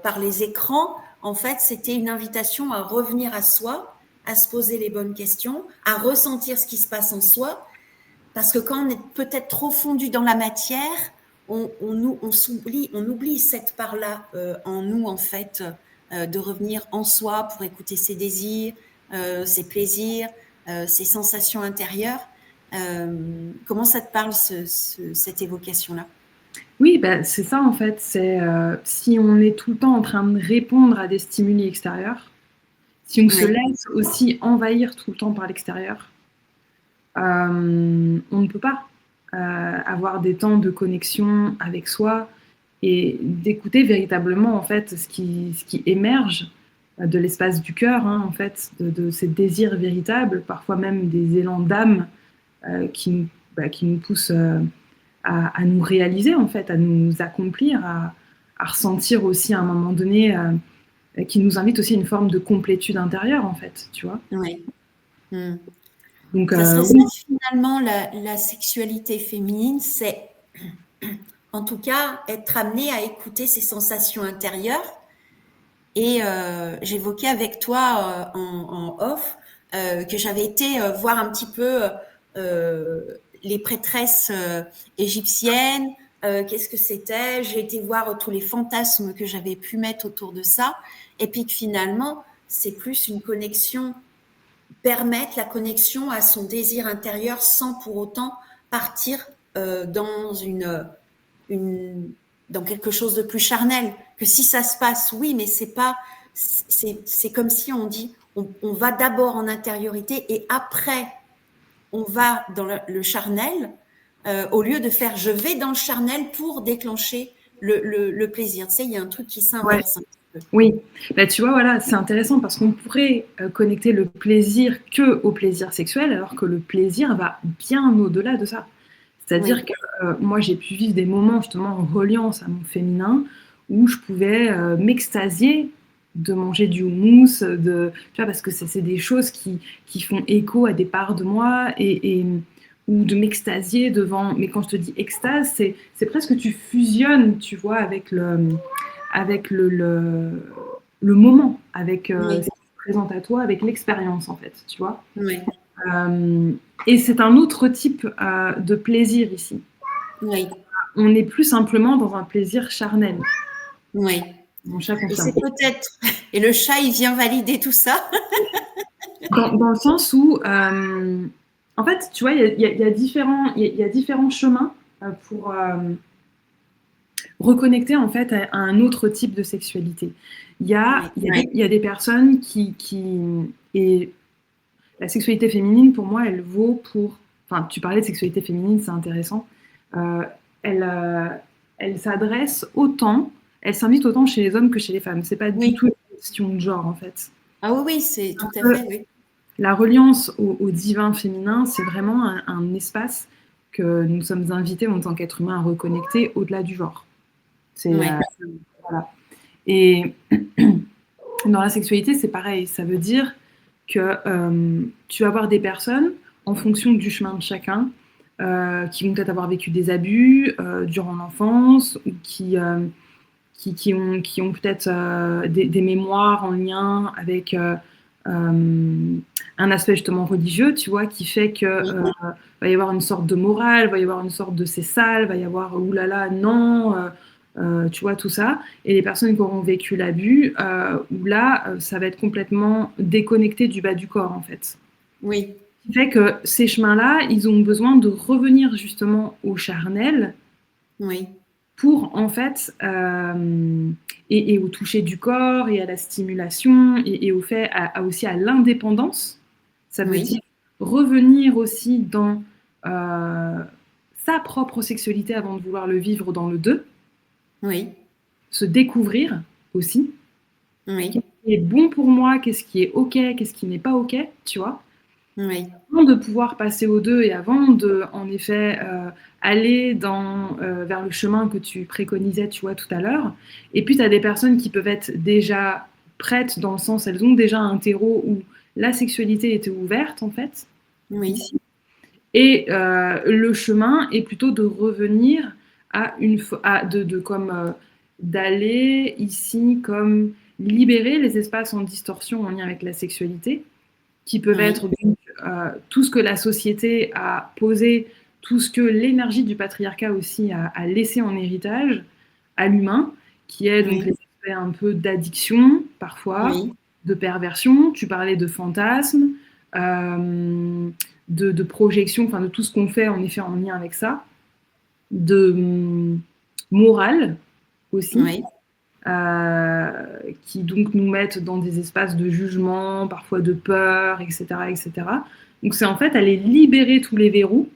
par les écrans, en fait, c'était une invitation à revenir à soi, à se poser les bonnes questions, à ressentir ce qui se passe en soi. Parce que quand on est peut-être trop fondu dans la matière, on oublie cette part-là en nous, en fait, de revenir en soi pour écouter ses désirs, ses plaisirs, ses sensations intérieures. Comment ça te parle, cette évocation-là? Oui, bah, c'est ça en fait. Si on est tout le temps en train de répondre à des stimuli extérieurs, si on se Ouais. laisse aussi envahir tout le temps par l'extérieur, on ne peut pas avoir des temps de connexion avec soi et d'écouter véritablement en fait ce qui émerge de l'espace du cœur, hein, en fait, de ces désirs véritables, parfois même des élans d'âme qui nous poussent à nous réaliser, en fait, à nous accomplir, à ressentir aussi à un moment donné, qui nous invite aussi à une forme de complétude intérieure, en fait, tu vois. Ouais. Hmm. Donc, Ça serait ça oui. finalement la sexualité féminine, c'est en tout cas être amené à écouter ses sensations intérieures. Et j'évoquais avec toi en off que j'avais été voir un petit peu les prêtresses égyptiennes, qu'est-ce que c'était. J'ai été voir tous les fantasmes que j'avais pu mettre autour de ça. Et puis que finalement, c'est plus une connexion, permettre la connexion à son désir intérieur sans pour autant partir dans dans quelque chose de plus charnel. Que si ça se passe, oui, mais c'est pas, c'est comme si on dit, on va d'abord en intériorité et après on va dans le charnel, au lieu de faire je vais dans le charnel pour déclencher le plaisir. Tu sais, il y a un truc qui Ouais. s'inverse un petit peu. Oui, bah, tu vois, voilà, c'est intéressant parce qu'on pourrait connecter le plaisir que au plaisir sexuel, alors que le plaisir va bien au-delà de ça. C'est-à-dire Oui. que moi, j'ai pu vivre des moments justement en reliance à mon féminin où je pouvais m'extasier de manger du houmous, tu vois, parce que c'est des choses qui font écho à des parts de moi ou de m'extasier devant. Mais quand je te dis extase, c'est presque tu fusionnes, tu vois, avec le moment, avec Oui. ce qui se présente à toi, avec l'expérience en fait, tu vois. Oui. Et c'est un autre type de plaisir ici. Oui. On n'est plus simplement dans un plaisir charnel. Oui. Mon chat Et confirme. c'est peut-être. Et le chat, il vient valider tout ça. Dans le sens où, en fait, tu vois, il y a différents chemins pour reconnecter en fait à un autre type de sexualité. Il y a des personnes et la sexualité féminine, pour moi, elle vaut pour. Enfin, tu parlais de sexualité féminine, c'est intéressant. Euh, elle, euh, elle s'adresse autant, elle s'invite autant chez les hommes que chez les femmes. C'est pas du Oui. tout une question de genre, en fait. Ah oui, oui, c'est tout à fait, oui. La reliance au divin féminin, c'est vraiment un espace que nous sommes invités en tant qu'êtres humains à reconnecter au-delà du genre. C'est Ouais. voilà. Et dans la sexualité, c'est pareil. Ça veut dire que tu vas avoir des personnes, en fonction du chemin de chacun, qui vont peut-être avoir vécu des abus durant l'enfance, ou qui ont peut-être des mémoires en lien avec un aspect justement religieux, tu vois, qui fait que va y avoir une sorte de morale, va y avoir une sorte de c'est sale, va y avoir oulala, non, tu vois, tout ça. Et les personnes qui auront vécu l'abus, où là, ça va être complètement déconnecté du bas du corps, en fait. Oui. Ce qui fait que ces chemins-là, ils ont besoin de revenir justement au charnel Oui. pour, en fait, et au toucher du corps et à la stimulation et au fait, aussi à l'indépendance. Ça veut Oui. dire revenir aussi dans sa propre sexualité avant de vouloir le vivre dans le deux, Oui. se découvrir aussi. Oui. Qu'est-ce qui est bon pour moi, qu'est-ce qui est OK, qu'est-ce qui n'est pas OK, tu vois? Oui. Avant de pouvoir passer aux deux et avant de, en effet, aller vers le chemin que tu préconisais, tu vois, tout à l'heure. Et puis, tu as des personnes qui peuvent être déjà prêtes dans le sens, elles ont déjà un terreau où la sexualité était ouverte, en fait, Oui. ici. Et le chemin est plutôt de revenir à d'aller ici comme libérer les espaces en distorsion en lien avec la sexualité, qui peuvent Oui. être donc, tout ce que la société a posé, tout ce que l'énergie du patriarcat aussi a laissé en héritage à l'humain, qui est donc Oui. les aspects un peu d'addiction parfois, Oui. de perversion. Tu parlais de fantasmes, de projection, enfin de tout ce qu'on fait en effet en lien avec ça, de morale aussi, Oui. qui donc nous mettent dans des espaces de jugement, parfois de peur, etc., etc. Donc c'est en fait aller libérer tous les verrous,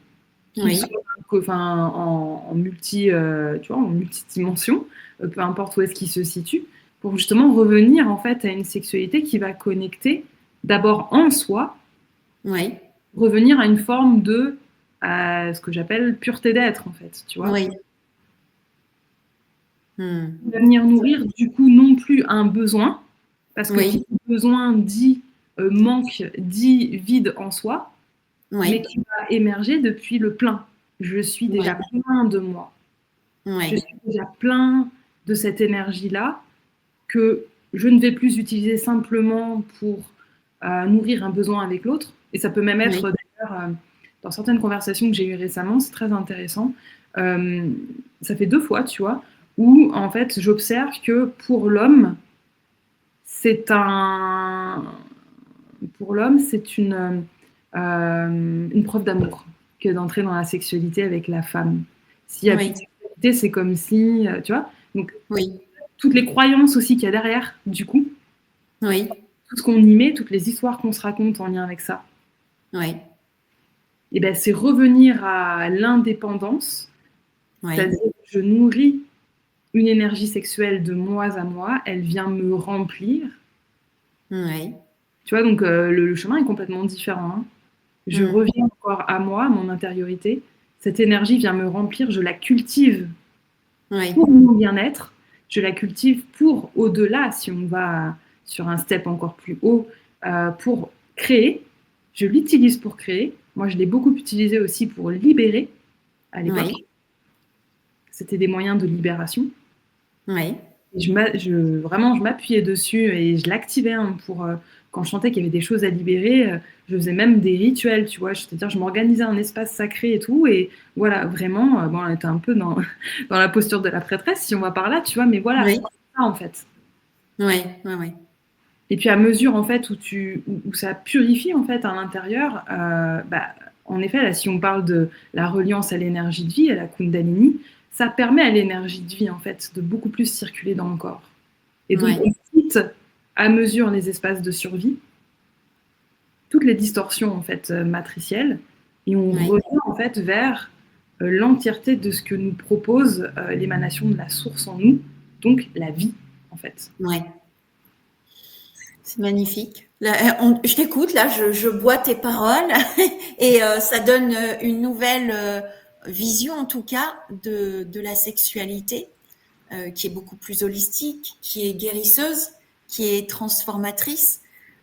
qu'ils Oui. soient enfin, en tu vois, en multidimension, peu importe où est-ce qu'ils se situent, pour justement revenir en fait à une sexualité qui va connecter d'abord en soi, Oui. revenir à une forme de ce que j'appelle pureté d'être en fait, tu vois. Oui. Hmm. Va venir nourrir du coup non plus un besoin, parce que qui Oui. dit besoin dit manque, dit vide en soi, mais Oui. qui va émerger depuis le plein. Je suis déjà Oui. plein de moi. Je Oui. suis déjà plein de cette énergie-là que je ne vais plus utiliser simplement pour nourrir un besoin avec l'autre. Et ça peut même Oui. être d'ailleurs dans certaines conversations que j'ai eues récemment, c'est très intéressant. Euh, Ça fait 2 fois, tu vois, où en fait j'observe que c'est un, pour l'homme, c'est une preuve d'amour que d'entrer dans la sexualité avec la femme. S'il n'y a plus Oui. de sexualité, c'est comme si, tu vois, donc Oui. toutes les croyances aussi qu'il y a derrière, du coup, Oui. tout ce qu'on y met, toutes les histoires qu'on se raconte en lien avec ça, Oui. et ben c'est revenir à l'indépendance, Oui. c'est-à-dire que je nourris une énergie sexuelle de moi à moi, elle vient me remplir. Oui. Tu vois, donc le chemin est complètement différent, hein. Je Hmm. reviens encore à moi, à mon intériorité. Cette énergie vient me remplir, je la cultive Oui. pour mon bien-être, je la cultive pour au-delà, si on va sur un step encore plus haut, pour créer. Je l'utilise pour créer. Moi, je l'ai beaucoup utilisé aussi pour libérer à l'époque. Oui. C'était des moyens de libération. Oui. Et vraiment, je m'appuyais dessus et je l'activais hein, pour quand je sentais qu'il y avait des choses à libérer. Je faisais même des rituels, tu vois. C'est-à-dire, je m'organisais un espace sacré et tout. Et voilà, vraiment, bon, on était un peu dans, dans la posture de la prêtresse, si on va par là, tu vois. Mais voilà, Oui. c'est ça en fait. Oui. Oui. Et puis à mesure en fait où ça purifie en fait à l'intérieur, en effet là si on parle de la reliance à l'énergie de vie, à la Kundalini, ça permet à l'énergie de vie en fait de beaucoup plus circuler dans le corps. Et donc Oui. on quitte à mesure les espaces de survie, toutes les distorsions en fait matricielles, et on Oui. revient en fait vers l'entièreté de ce que nous propose l'émanation de la source en nous, donc la vie en fait. Oui. C'est magnifique. Là, je t'écoute, là, je bois tes paroles et ça donne une nouvelle vision, en tout cas, de la sexualité, qui est beaucoup plus holistique, qui est guérisseuse, qui est transformatrice.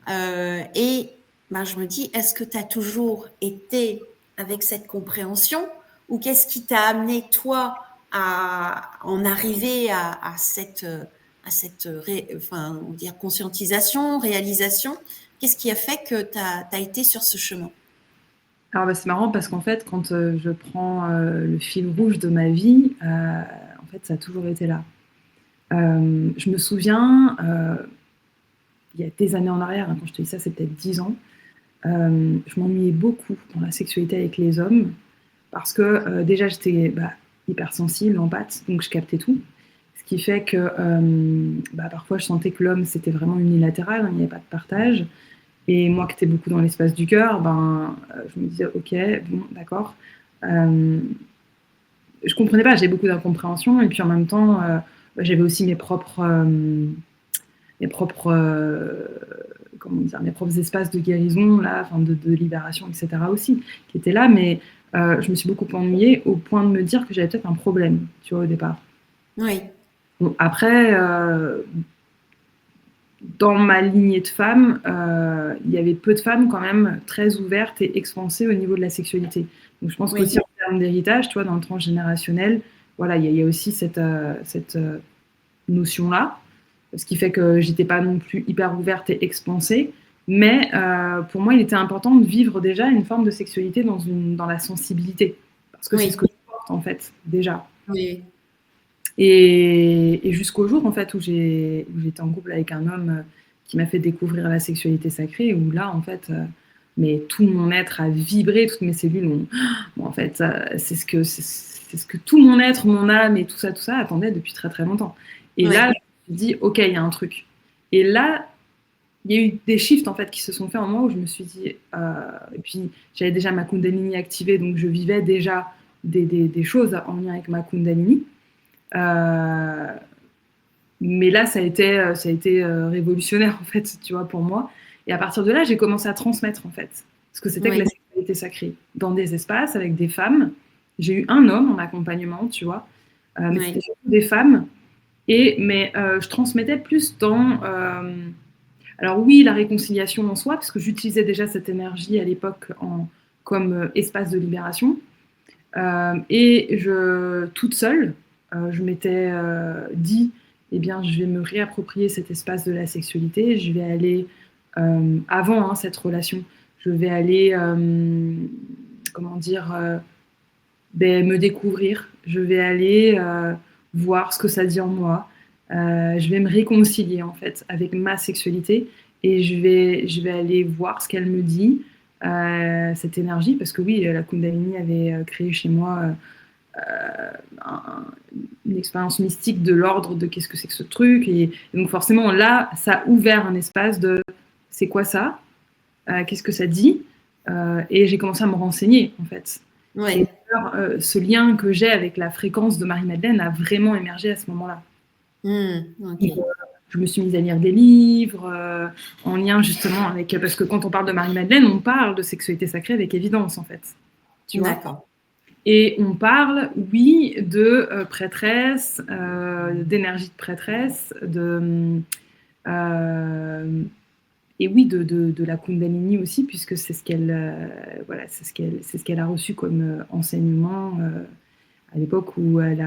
Et ben, je me dis, est-ce que tu as toujours été avec cette compréhension ou qu'est-ce qui t'a amené, toi, à en arriver à cette enfin, on va dire conscientisation, réalisation? Qu'est-ce qui a fait que tu as été sur ce chemin? Alors c'est marrant parce qu'en fait, quand je prends le fil rouge de ma vie, en fait, fait, ça a toujours été là. Je me souviens, il y a des années en arrière, hein, quand je te dis ça, c'est peut-être 10 ans, je m'ennuyais beaucoup dans la sexualité avec les hommes parce que déjà j'étais hypersensible, empathe, donc je captais tout. Ce qui fait que parfois je sentais que l'homme c'était vraiment unilatéral, hein, il n'y avait pas de partage. Et moi qui étais beaucoup dans l'espace du cœur, je me disais ok, bon, d'accord. Je comprenais pas, j'avais beaucoup d'incompréhension et puis en même temps j'avais aussi mes propres espaces de guérison, là, enfin de libération, etc. aussi, qui étaient là, mais je me suis beaucoup ennuyée au point de me dire que j'avais peut-être un problème, tu vois, au départ. Oui. Bon, après, dans ma lignée de femmes, il y avait peu de femmes quand même très ouvertes et expansées au niveau de la sexualité. Donc je pense qu'aussi en termes d'héritage, tu vois, dans le transgénérationnel, voilà, il y a aussi cette notion-là. Ce qui fait que j'étais pas non plus hyper ouverte et expansée. Mais pour moi, il était important de vivre déjà une forme de sexualité dans la sensibilité. Parce que c'est ce que je porte, en fait, déjà. Oui. Et jusqu'au jour, en fait, où j'étais en couple avec un homme qui m'a fait découvrir la sexualité sacrée, où là, en fait, mais tout mon être a vibré, toutes mes cellules ont... Bon, en fait, c'est ce que tout mon être, mon âme et tout ça attendait depuis très, très longtemps. Et là, je me suis dit, ok, il y a un truc. Et là, il y a eu des shifts en fait qui se sont faits en moi où je me suis dit, et puis j'avais déjà ma Kundalini activée, donc je vivais déjà des choses en lien avec ma Kundalini. Mais là, ça a été révolutionnaire en fait, tu vois, pour moi. Et à partir de là, j'ai commencé à transmettre en fait ce que c'était que la sexualité sacrée dans des espaces avec des femmes. J'ai eu un homme en accompagnement, tu vois, mais c'était surtout des femmes. Mais je transmettais plus dans... alors oui, la réconciliation en soi, parce que j'utilisais déjà cette énergie à l'époque comme espace de libération. Et toute seule, je m'étais dit, eh bien, je vais me réapproprier cet espace de la sexualité. Je vais aller, avant cette relation, je vais aller, me découvrir. Je vais aller voir ce que ça dit en moi. Je vais me réconcilier en fait avec ma sexualité et je vais aller voir ce qu'elle me dit, cette énergie, parce que oui, la Kundalini avait créé chez moi une expérience mystique de l'ordre de qu'est-ce que c'est que ce truc. Et donc forcément là, ça a ouvert un espace de c'est quoi ça, qu'est-ce que ça dit, et j'ai commencé à me renseigner en fait. Et ce lien que j'ai avec la fréquence de Marie-Madeleine a vraiment émergé à ce moment-là. Je me suis mise à lire des livres en lien justement avec... Parce que quand on parle de Marie-Madeleine, on parle de sexualité sacrée avec évidence, en fait. Tu vois ? Et on parle, oui, de prêtresse, d'énergie de prêtresse, et oui, de la Kundalini aussi, puisque c'est ce qu'elle a reçu comme enseignement à l'époque où elle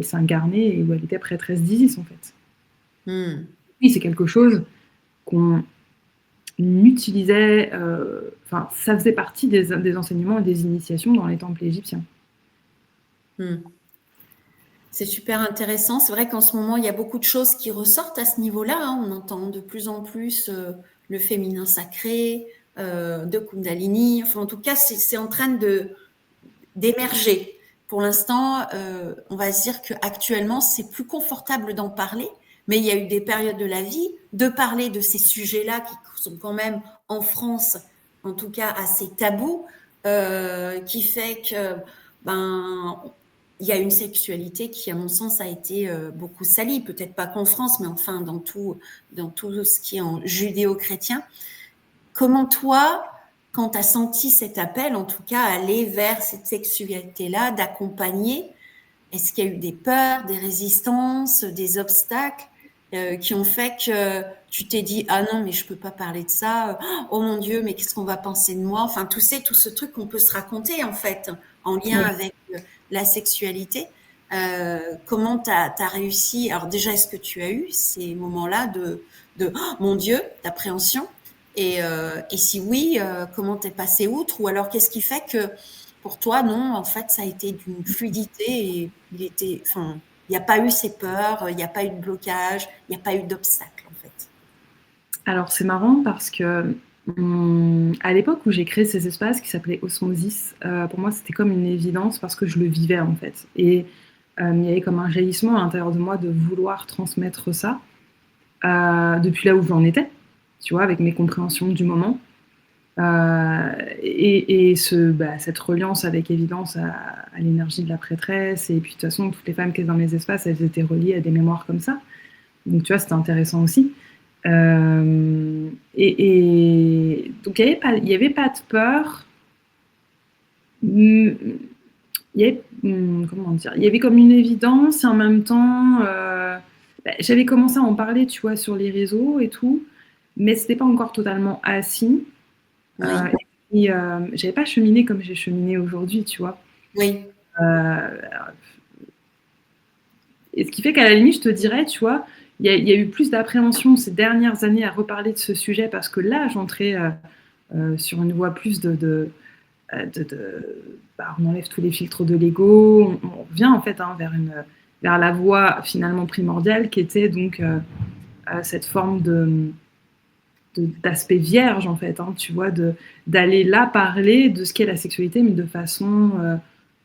s'incarnait et où elle était prêtresse d'Isis, en fait. Oui, c'est quelque chose qu'on utilisait, ça faisait partie des enseignements et des initiations dans les temples égyptiens. C'est super intéressant. C'est vrai qu'en ce moment, il y a beaucoup de choses qui ressortent à ce niveau-là. Hein. On entend de plus en plus le féminin sacré, de Kundalini. Enfin, en tout cas, c'est en train d'émerger. Pour l'instant, on va se dire qu'actuellement, c'est plus confortable d'en parler. Mais il y a eu des périodes de la vie de parler de ces sujets-là qui sont quand même en France, en tout cas assez tabous, qui fait que il y a une sexualité qui, à mon sens, a été beaucoup salie. Peut-être pas qu'en France, mais enfin dans tout ce qui est en judéo-chrétien. Comment toi, quand tu as senti cet appel, en tout cas, aller vers cette sexualité-là, d'accompagner, est-ce qu'il y a eu des peurs, des résistances, des obstacles qui ont fait que tu t'es dit « Ah non, mais je peux pas parler de ça. Oh mon Dieu, mais qu'est-ce qu'on va penser de moi ?» Enfin, tout ce truc qu'on peut se raconter, en fait, en lien avec la sexualité. Comment tu as réussi? Alors déjà, est-ce que tu as eu ces moments-là de oh, mon Dieu, d'appréhension? Et si oui, comment t'es passé outre? Ou alors, qu'est-ce qui fait que Pour toi, non, en fait, ça a été d'une fluidité et il n'y a pas eu ces peurs, il n'y a pas eu de blocage, il n'y a pas eu d'obstacle, en fait. Alors c'est marrant parce que à l'époque où j'ai créé ces espaces qui s'appelaient Osmosis, pour moi c'était comme une évidence parce que je le vivais en fait. Et il y avait comme un jaillissement à l'intérieur de moi de vouloir transmettre ça depuis là où j'en étais, tu vois, avec mes compréhensions du moment. Cette reliance avec évidence à l'énergie de la prêtresse. Et puis de toute façon, toutes les femmes qui étaient dans mes espaces, elles étaient reliées à des mémoires comme ça. Donc tu vois, c'était intéressant aussi. Donc il n'y avait pas de peur. Il y avait, comment dire, il y avait comme une évidence et en même temps, j'avais commencé à en parler, tu vois, sur les réseaux et tout, mais c'était pas encore totalement assis. Oui, J'avais pas cheminé comme j'ai cheminé aujourd'hui, tu vois. oui, Euh, et ce qui fait qu'à la limite, je te dirais, tu vois, il y a eu plus d'appréhension ces dernières années à reparler de ce sujet parce que là, j'entrais sur une voie plus on enlève tous les filtres de l'ego, on revient en fait vers la voie finalement primordiale qui était donc cette forme d'aspect vierge en fait, hein, tu vois, d'aller là parler de ce qu'est la sexualité mais de façon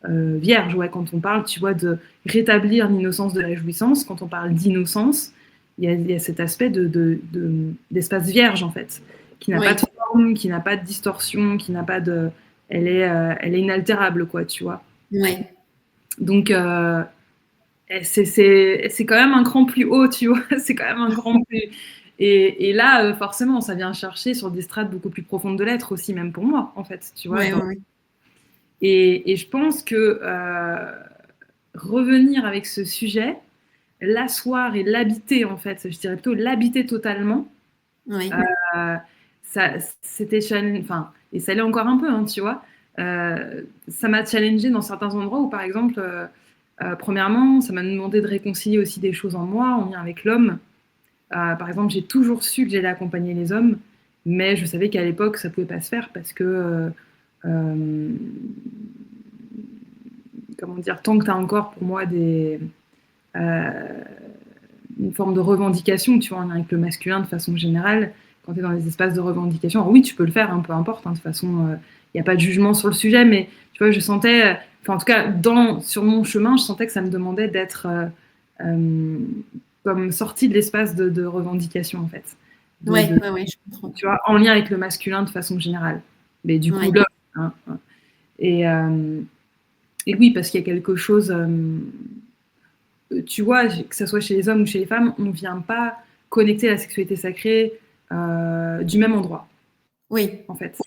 vierge, ouais, quand on parle, tu vois, de rétablir l'innocence de la jouissance, quand on parle d'innocence, il y a cet aspect d'espace vierge en fait, qui n'a oui, pas de forme, qui n'a pas de distorsion, qui n'a pas de... elle est inaltérable, quoi, tu vois. oui, Donc, c'est quand même un cran plus haut, tu vois, c'est quand même un cran plus... Et là, forcément, ça vient chercher sur des strates beaucoup plus profondes de l'être aussi, même pour moi, en fait, tu vois. oui, oui, Et je pense que revenir avec ce sujet, l'asseoir et l'habiter, en fait, je dirais plutôt l'habiter totalement, oui, euh, c'était challenge, enfin, et ça l'est encore un peu, hein, tu vois. Ça m'a challengé dans certains endroits où, par exemple, premièrement, ça m'a demandé de réconcilier aussi des choses en moi, en lien avec l'homme. Par exemple, j'ai toujours su que j'allais accompagner les hommes, mais je savais qu'à l'époque, ça pouvait pas se faire parce que euh, comment dire, tant que tu as encore pour moi euh, une forme de revendication, tu vois, avec le masculin de façon générale, quand tu es dans des espaces de revendication, alors oui, tu peux le faire, hein, peu importe, hein, de toute façon, il n'y a pas de jugement sur le sujet, mais tu vois, je sentais, en tout cas, sur mon chemin, je sentais que ça me demandait d'être euh, comme sortie de l'espace de revendication, en fait. oui, oui, oui, je comprends. Tu vois, en lien avec le masculin de façon générale. Mais du coup, Oui, l'homme. Hein. Et, euh, et oui, parce qu'il y a quelque chose, tu vois, que ce soit chez les hommes ou chez les femmes, on ne vient pas connecter la sexualité sacrée du même endroit, oui, en fait.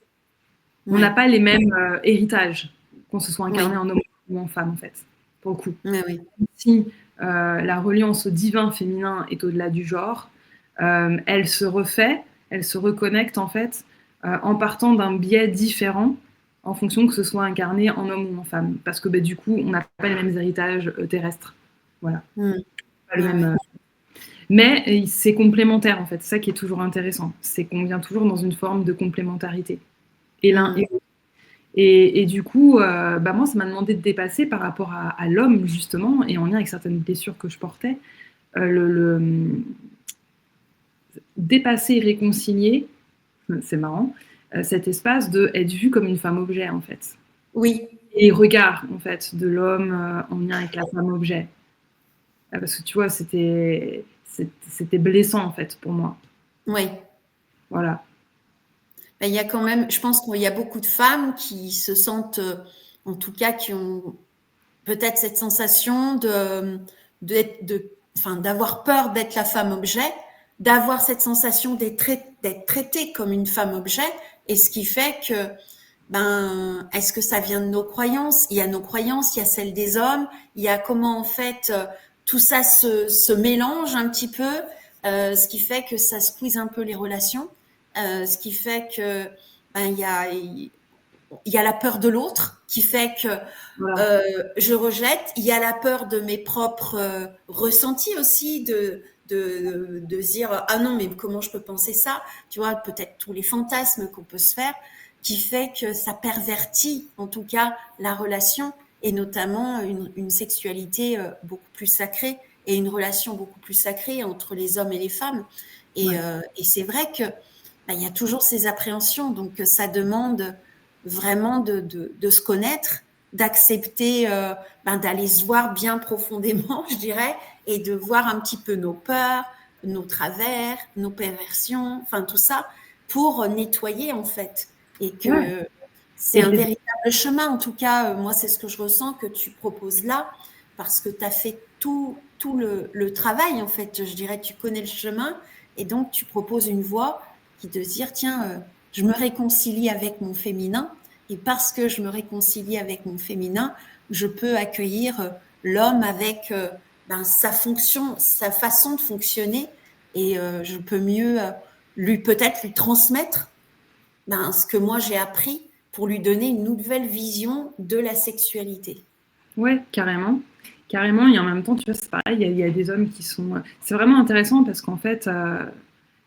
On n'a oui, pas les mêmes héritages, qu'on se soit incarné oui, en homme ou en femme, en fait, pour le coup. oui, oui, Si la reliance au divin féminin est au-delà du genre, elle se refait, elle se reconnecte, en fait, en partant d'un biais différent en fonction que ce soit incarné en homme ou en femme. Parce que du coup, on n'a pas les mêmes héritages terrestres. Voilà. mm, Pas le oui, même, oui, mais c'est complémentaire, en fait. C'est ça qui est toujours intéressant. C'est qu'on vient toujours dans une forme de complémentarité. Et l'un mm, et l'autre. Et du coup, moi, ça m'a demandé de dépasser par rapport à l'homme, justement, et en lien avec certaines blessures que je portais, dépasser et réconcilier, c'est marrant, cet espace de être vu comme une femme objet, en fait. oui, Et regard, en fait, de l'homme en lien avec la femme objet. Parce que tu vois, c'était blessant, en fait, pour moi. oui. Voilà. Ben, il y a quand même, je pense qu'il y a beaucoup de femmes qui se sentent, en tout cas, qui ont peut-être cette sensation d'avoir peur d'être la femme objet, d'avoir cette sensation d'être traitée comme une femme objet, et ce qui fait que, ben, est-ce que ça vient de nos croyances? Il y a nos croyances, il y a celles des hommes, il y a comment en fait tout ça se mélange un petit peu, ce qui fait que ça squeeze un peu les relations, ce qui fait que ben, il y a la peur de l'autre qui fait que Voilà. je rejette. Il y a la peur de mes propres ressentis aussi, de se dire ah non mais comment je peux penser ça, tu vois, peut-être tous les fantasmes qu'on peut se faire qui fait que ça pervertit, en tout cas, la relation, et notamment une sexualité beaucoup plus sacrée et une relation beaucoup plus sacrée entre les hommes et les femmes. Et c'est vrai que il y a toujours ces appréhensions, donc ça demande vraiment de se connaître, d'accepter d'aller se voir bien profondément, je dirais, et de voir un petit peu nos peurs, nos travers, nos perversions, enfin tout ça, pour nettoyer en fait. Et que c'est un véritable chemin, en tout cas, moi c'est ce que je ressens que tu proposes là, parce que tu as fait tout le travail en fait, je dirais, tu connais le chemin, et donc tu proposes une voie qui de dire, tiens, je me réconcilie avec mon féminin, et parce que je me réconcilie avec mon féminin, je peux accueillir l'homme avec sa fonction, sa façon de fonctionner, et je peux mieux peut-être lui transmettre ce que moi j'ai appris pour lui donner une nouvelle vision de la sexualité. Ouais, carrément. Carrément, et en même temps, tu vois, c'est pareil, il y a des hommes qui sont... C'est vraiment intéressant parce qu'en fait,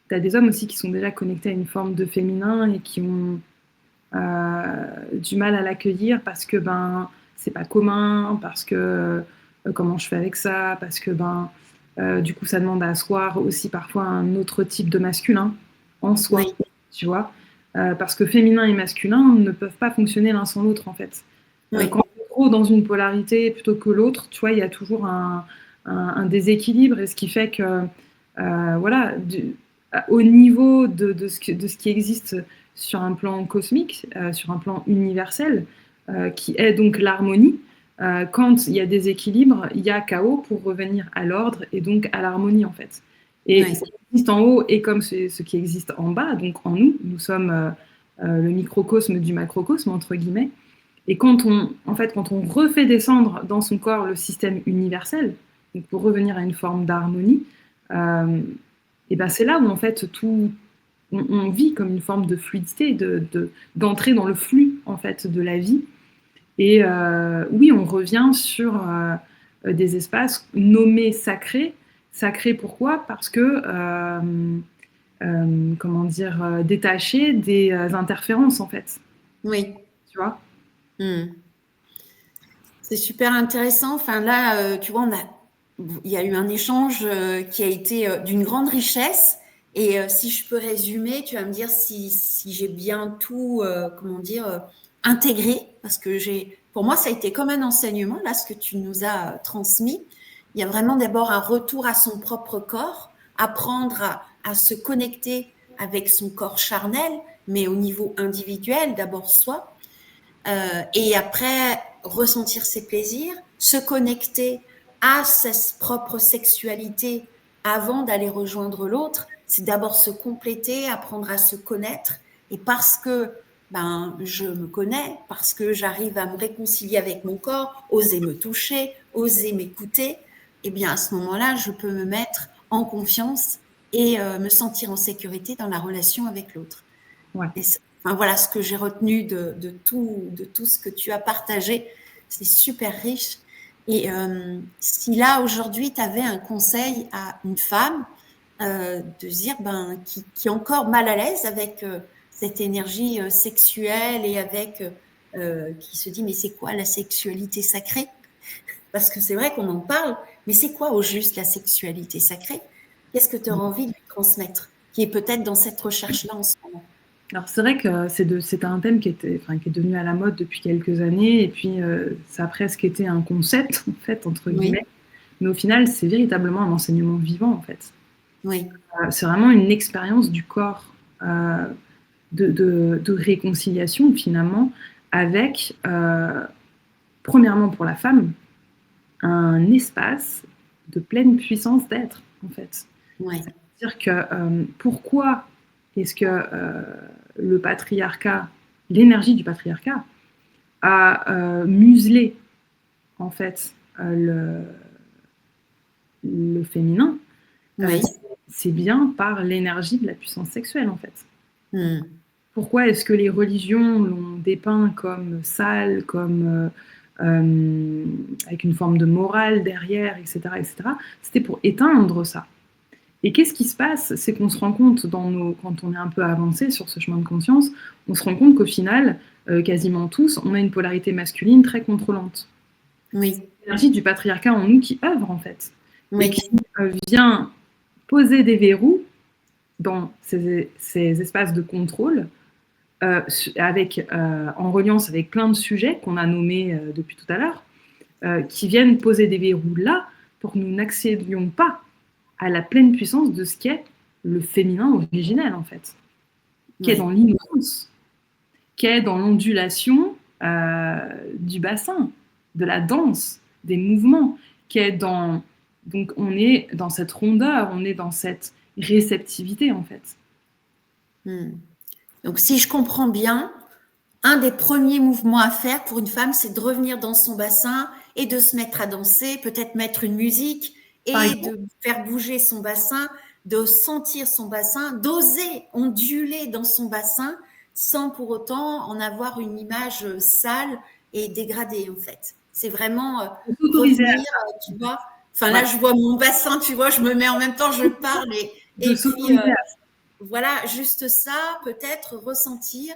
tu as des hommes aussi qui sont déjà connectés à une forme de féminin et qui ont du mal à l'accueillir parce que c'est pas commun, parce que comment je fais avec ça, parce que du coup ça demande à asseoir aussi parfois un autre type de masculin en soi, Oui. tu vois, parce que féminin et masculin ne peuvent pas fonctionner l'un sans l'autre en fait. Oui. Quand on est trop dans une polarité plutôt que l'autre, tu vois, il y a toujours un déséquilibre, et ce qui fait que voilà, au niveau de ce qui existe sur un plan cosmique, sur un plan universel, qui est donc l'harmonie. Quand il y a des équilibres, il y a chaos pour revenir à l'ordre et donc à l'harmonie en fait. Et ce qui existe en haut est comme ce qui existe en bas, donc en nous. Nous sommes le microcosme du macrocosme, entre guillemets. Et quand on refait descendre dans son corps le système universel, donc pour revenir à une forme d'harmonie, et c'est là où en fait on vit comme une forme de fluidité, d'entrer dans le flux en fait de la vie. Et oui, on revient sur des espaces nommés sacrés. Sacrés pourquoi ? Parce que comment dire, détachés des interférences en fait. Oui. Tu vois ? C'est super intéressant. Enfin là, tu vois, il y a eu un échange qui a été d'une grande richesse. Et si je peux résumer, tu vas me dire si j'ai bien tout, intégré, parce que pour moi, ça a été comme un enseignement, là, ce que tu nous as transmis. Il y a vraiment d'abord un retour à son propre corps, apprendre à se connecter avec son corps charnel, mais au niveau individuel, d'abord soi. Et après, ressentir ses plaisirs, se connecter à sa propre sexualité avant d'aller rejoindre l'autre, c'est d'abord se compléter, apprendre à se connaître. Et parce que je me connais, parce que j'arrive à me réconcilier avec mon corps, oser me toucher, oser m'écouter, eh bien à ce moment-là, je peux me mettre en confiance et me sentir en sécurité dans la relation avec l'autre. Ouais. Enfin, voilà ce que j'ai retenu de tout ce que tu as partagé. C'est super riche. Et si là, aujourd'hui, tu avais un conseil à une femme de dire qui est encore mal à l'aise avec cette énergie sexuelle et avec qui se dit mais c'est quoi la sexualité sacrée? Parce que c'est vrai qu'on en parle, mais c'est quoi au juste la sexualité sacrée? Qu'est-ce que tu auras envie de lui transmettre? Qui est peut-être dans cette recherche-là en ce moment. Alors c'est vrai que c'est un thème qui est devenu à la mode depuis quelques années, et puis ça a presque été un concept en fait entre guillemets, mais au final c'est véritablement un enseignement vivant en fait. Oui. C'est vraiment une expérience du corps de réconciliation finalement avec premièrement pour la femme un espace de pleine puissance d'être en fait. Ouais. C'est-à-dire que pourquoi est-ce que le patriarcat, l'énergie du patriarcat a muselé en fait le féminin, c'est bien par l'énergie de la puissance sexuelle en fait. Pourquoi est-ce que les religions l'ont dépeint comme sale, comme avec une forme de morale derrière, etc., etc. C'était pour éteindre ça. Et qu'est-ce qui se passe? C'est qu'on se rend compte quand on est un peu avancé sur ce chemin de conscience, on se rend compte qu'au final, quasiment tous, on a une polarité masculine très contrôlante. Oui. C'est l'énergie du patriarcat en nous qui œuvre, en fait. Oui. Et qui vient poser des verrous dans ces espaces de contrôle, en reliance avec plein de sujets qu'on a nommés depuis tout à l'heure, qui viennent poser des verrous là pour que nous n'accédions pas à la pleine puissance de ce qu'est le féminin originel, en fait, qui est dans l'innocence, qui est dans l'ondulation du bassin, de la danse, des mouvements, qui est dans... Donc on est dans cette rondeur, on est dans cette réceptivité, en fait. Donc si je comprends bien, un des premiers mouvements à faire pour une femme, c'est de revenir dans son bassin et de se mettre à danser, peut-être mettre une musique et de faire bouger son bassin, de sentir son bassin, d'oser onduler dans son bassin sans pour autant en avoir une image sale et dégradée, en fait. C'est vraiment revenir, tu vois. Enfin, là, je vois mon bassin, tu vois, je me mets en même temps, je parle et puis, voilà, juste ça, peut-être ressentir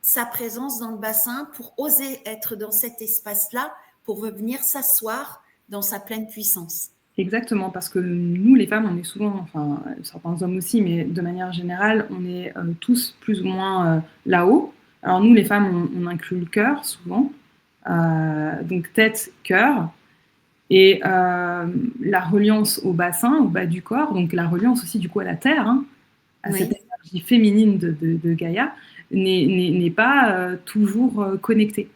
sa présence dans le bassin pour oser être dans cet espace-là, pour venir s'asseoir dans sa pleine puissance. Exactement, parce que nous, les femmes, on est souvent, enfin, certains hommes aussi, mais de manière générale, on est tous plus ou moins là-haut. Alors nous, les femmes, on inclut le cœur souvent, donc tête, cœur, et la reliance au bassin, au bas du corps, donc la reliance aussi du coup à la terre, hein, à cette énergie féminine de Gaïa, n'est pas toujours connectée.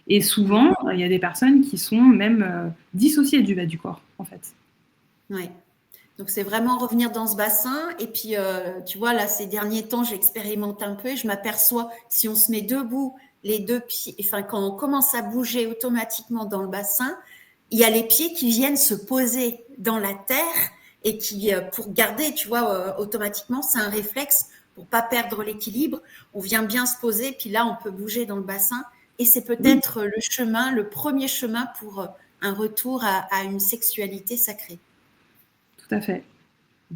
Et souvent, il y a des personnes qui sont même dissociées du bas du corps, en fait. Oui. Donc, c'est vraiment revenir dans ce bassin. Et puis, tu vois, là, ces derniers temps, j'expérimente un peu et je m'aperçois, si on se met debout, les deux pieds, enfin, quand on commence à bouger automatiquement dans le bassin, il y a les pieds qui viennent se poser dans la terre et qui, pour garder, tu vois, automatiquement, c'est un réflexe pour pas perdre l'équilibre. On vient bien se poser, puis là, on peut bouger dans le bassin. Et c'est peut-être le chemin, le premier chemin pour un retour à une sexualité sacrée. Tout à fait.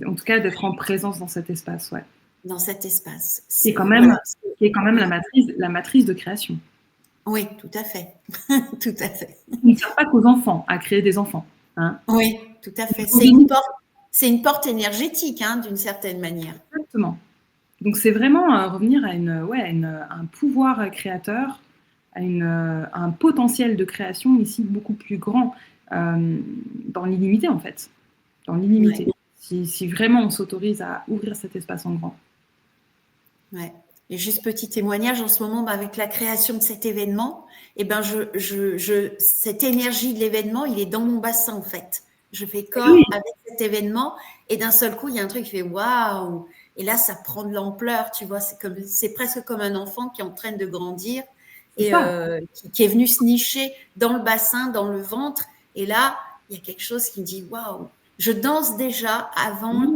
En tout cas, d'être en présence dans cet espace, ouais. Dans cet espace. C'est quand même, la matrice de création. Oui, tout à fait. Tout à fait. Il ne sert pas qu'aux enfants, à créer des enfants. Hein. Oui, tout à fait. C'est une porte énergétique, hein, d'une certaine manière. Exactement. Donc, c'est vraiment revenir à un pouvoir créateur, à un potentiel de création ici beaucoup plus grand, dans l'illimité, en fait. Dans l'illimité. Ouais. Si vraiment on s'autorise à ouvrir cet espace en grand. Ouais. Et juste petit témoignage, en ce moment, avec la création de cet événement, eh ben, cette énergie de l'événement, il est dans mon bassin, en fait. Je fais corps avec cet événement et d'un seul coup, il y a un truc qui fait waouh! Et là, ça prend de l'ampleur, tu vois. C'est presque comme un enfant qui est en train de grandir et qui est venu se nicher dans le bassin, dans le ventre. Et là, il y a quelque chose qui me dit waouh! Je danse déjà avant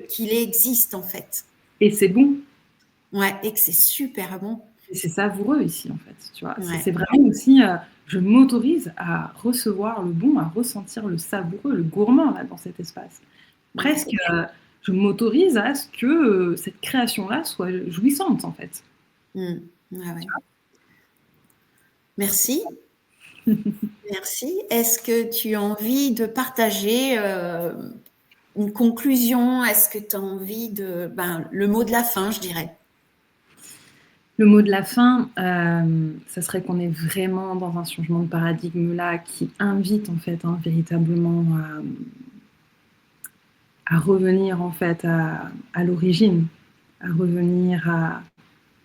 qu'il existe, en fait. Et c'est bon. Ouais, et que c'est super bon. Et c'est savoureux ici, en fait. Tu vois. C'est vraiment aussi, je m'autorise à recevoir le bon, à ressentir le savoureux, le gourmand là, dans cet espace. Presque, je m'autorise à ce que cette création-là soit jouissante, en fait. Merci. Merci. Est-ce que tu as envie de partager une conclusion? Est-ce que tu as envie de... le mot de la fin, je dirais. Le mot de la fin, ça serait qu'on est vraiment dans un changement de paradigme là qui invite en fait véritablement à revenir en fait à l'origine, à revenir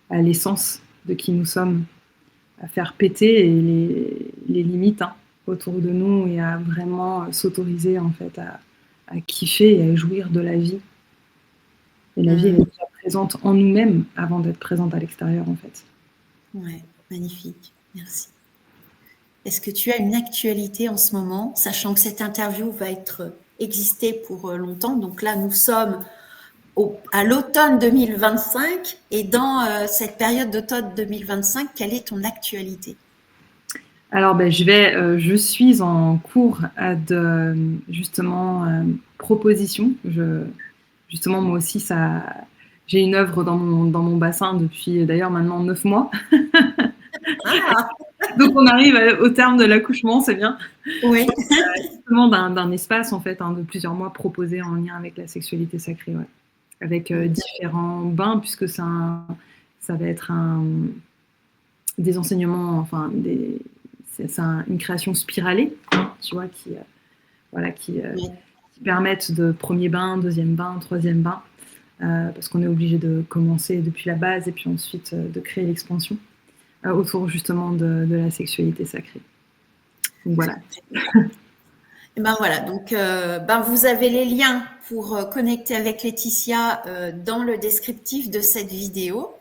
à l'essence de qui nous sommes, à faire péter les limites autour de nous et à vraiment s'autoriser en fait à kiffer et à jouir de la vie. Et la vie, elle est déjà présente en nous-mêmes avant d'être présente à l'extérieur, en fait. Ouais, magnifique. Merci. Est-ce que tu as une actualité en ce moment, sachant que cette interview va exister pour longtemps? Donc là, nous sommes à l'automne 2025. Et dans cette période d'automne 2025, quelle est ton actualité? Alors, je suis en cours de justement propositions. Justement, moi aussi, j'ai une œuvre dans mon bassin depuis d'ailleurs maintenant 9 mois. Ah, Donc on arrive au terme de l'accouchement, c'est bien. oui. Justement d'un espace en fait, de plusieurs mois proposé en lien avec la sexualité sacrée, ouais. Avec différents bains, puisque ça va être des enseignements, enfin c'est une création spiralée, tu vois, qui permettent de premier bain, deuxième bain, troisième bain, parce qu'on est obligé de commencer depuis la base et puis ensuite de créer l'expansion autour justement de la sexualité sacrée. Donc voilà. Et ben voilà, donc vous avez les liens pour connecter avec Laetitia dans le descriptif de cette vidéo.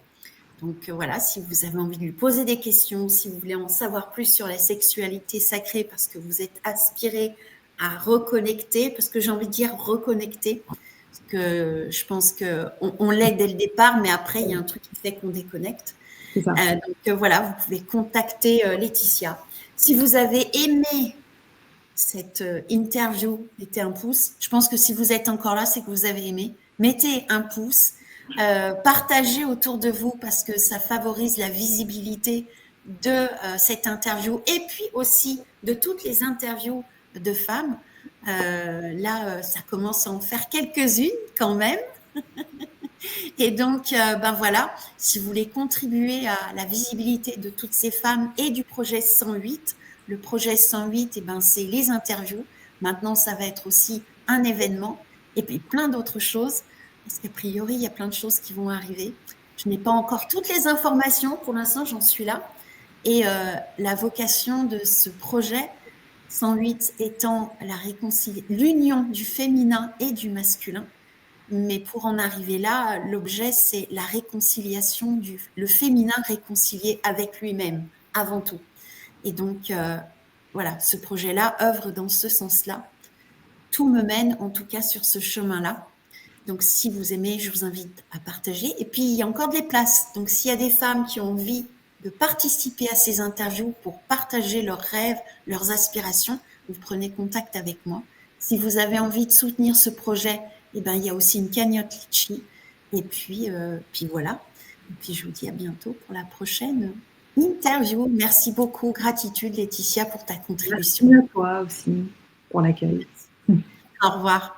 Donc voilà, si vous avez envie de lui poser des questions, si vous voulez en savoir plus sur la sexualité sacrée parce que vous êtes aspiré à reconnecter, parce que j'ai envie de dire reconnecter, parce que je pense qu'on l'est dès le départ, mais après, il y a un truc qui fait qu'on déconnecte. C'est ça. Donc voilà, vous pouvez contacter Laetitia. Si vous avez aimé cette interview, mettez un pouce. Je pense que si vous êtes encore là, c'est que vous avez aimé. Mettez un pouce. Partagez autour de vous parce que ça favorise la visibilité de cette interview et puis aussi de toutes les interviews de femmes. Là, ça commence à en faire quelques-unes quand même. Et donc, voilà, si vous voulez contribuer à la visibilité de toutes ces femmes et du projet 108, le projet 108, c'est les interviews. Maintenant, ça va être aussi un événement et puis plein d'autres choses. Parce qu'a priori, il y a plein de choses qui vont arriver. Je n'ai pas encore toutes les informations. Pour l'instant, j'en suis là. Et la vocation de ce projet 108 étant l'union du féminin et du masculin. Mais pour en arriver là, l'objet, c'est la réconciliation le féminin réconcilié avec lui-même, avant tout. Et donc, voilà, ce projet-là œuvre dans ce sens-là. Tout me mène, en tout cas, sur ce chemin-là. Donc, si vous aimez, je vous invite à partager. Et puis, il y a encore des places. Donc, s'il y a des femmes qui ont envie de participer à ces interviews pour partager leurs rêves, leurs aspirations, vous prenez contact avec moi. Si vous avez envie de soutenir ce projet, il y a aussi une cagnotte Litchi. Et puis voilà. Et puis, je vous dis à bientôt pour la prochaine interview. Merci beaucoup. Gratitude, Laetitia, pour ta contribution. Merci à toi aussi pour l'accueil. Au revoir.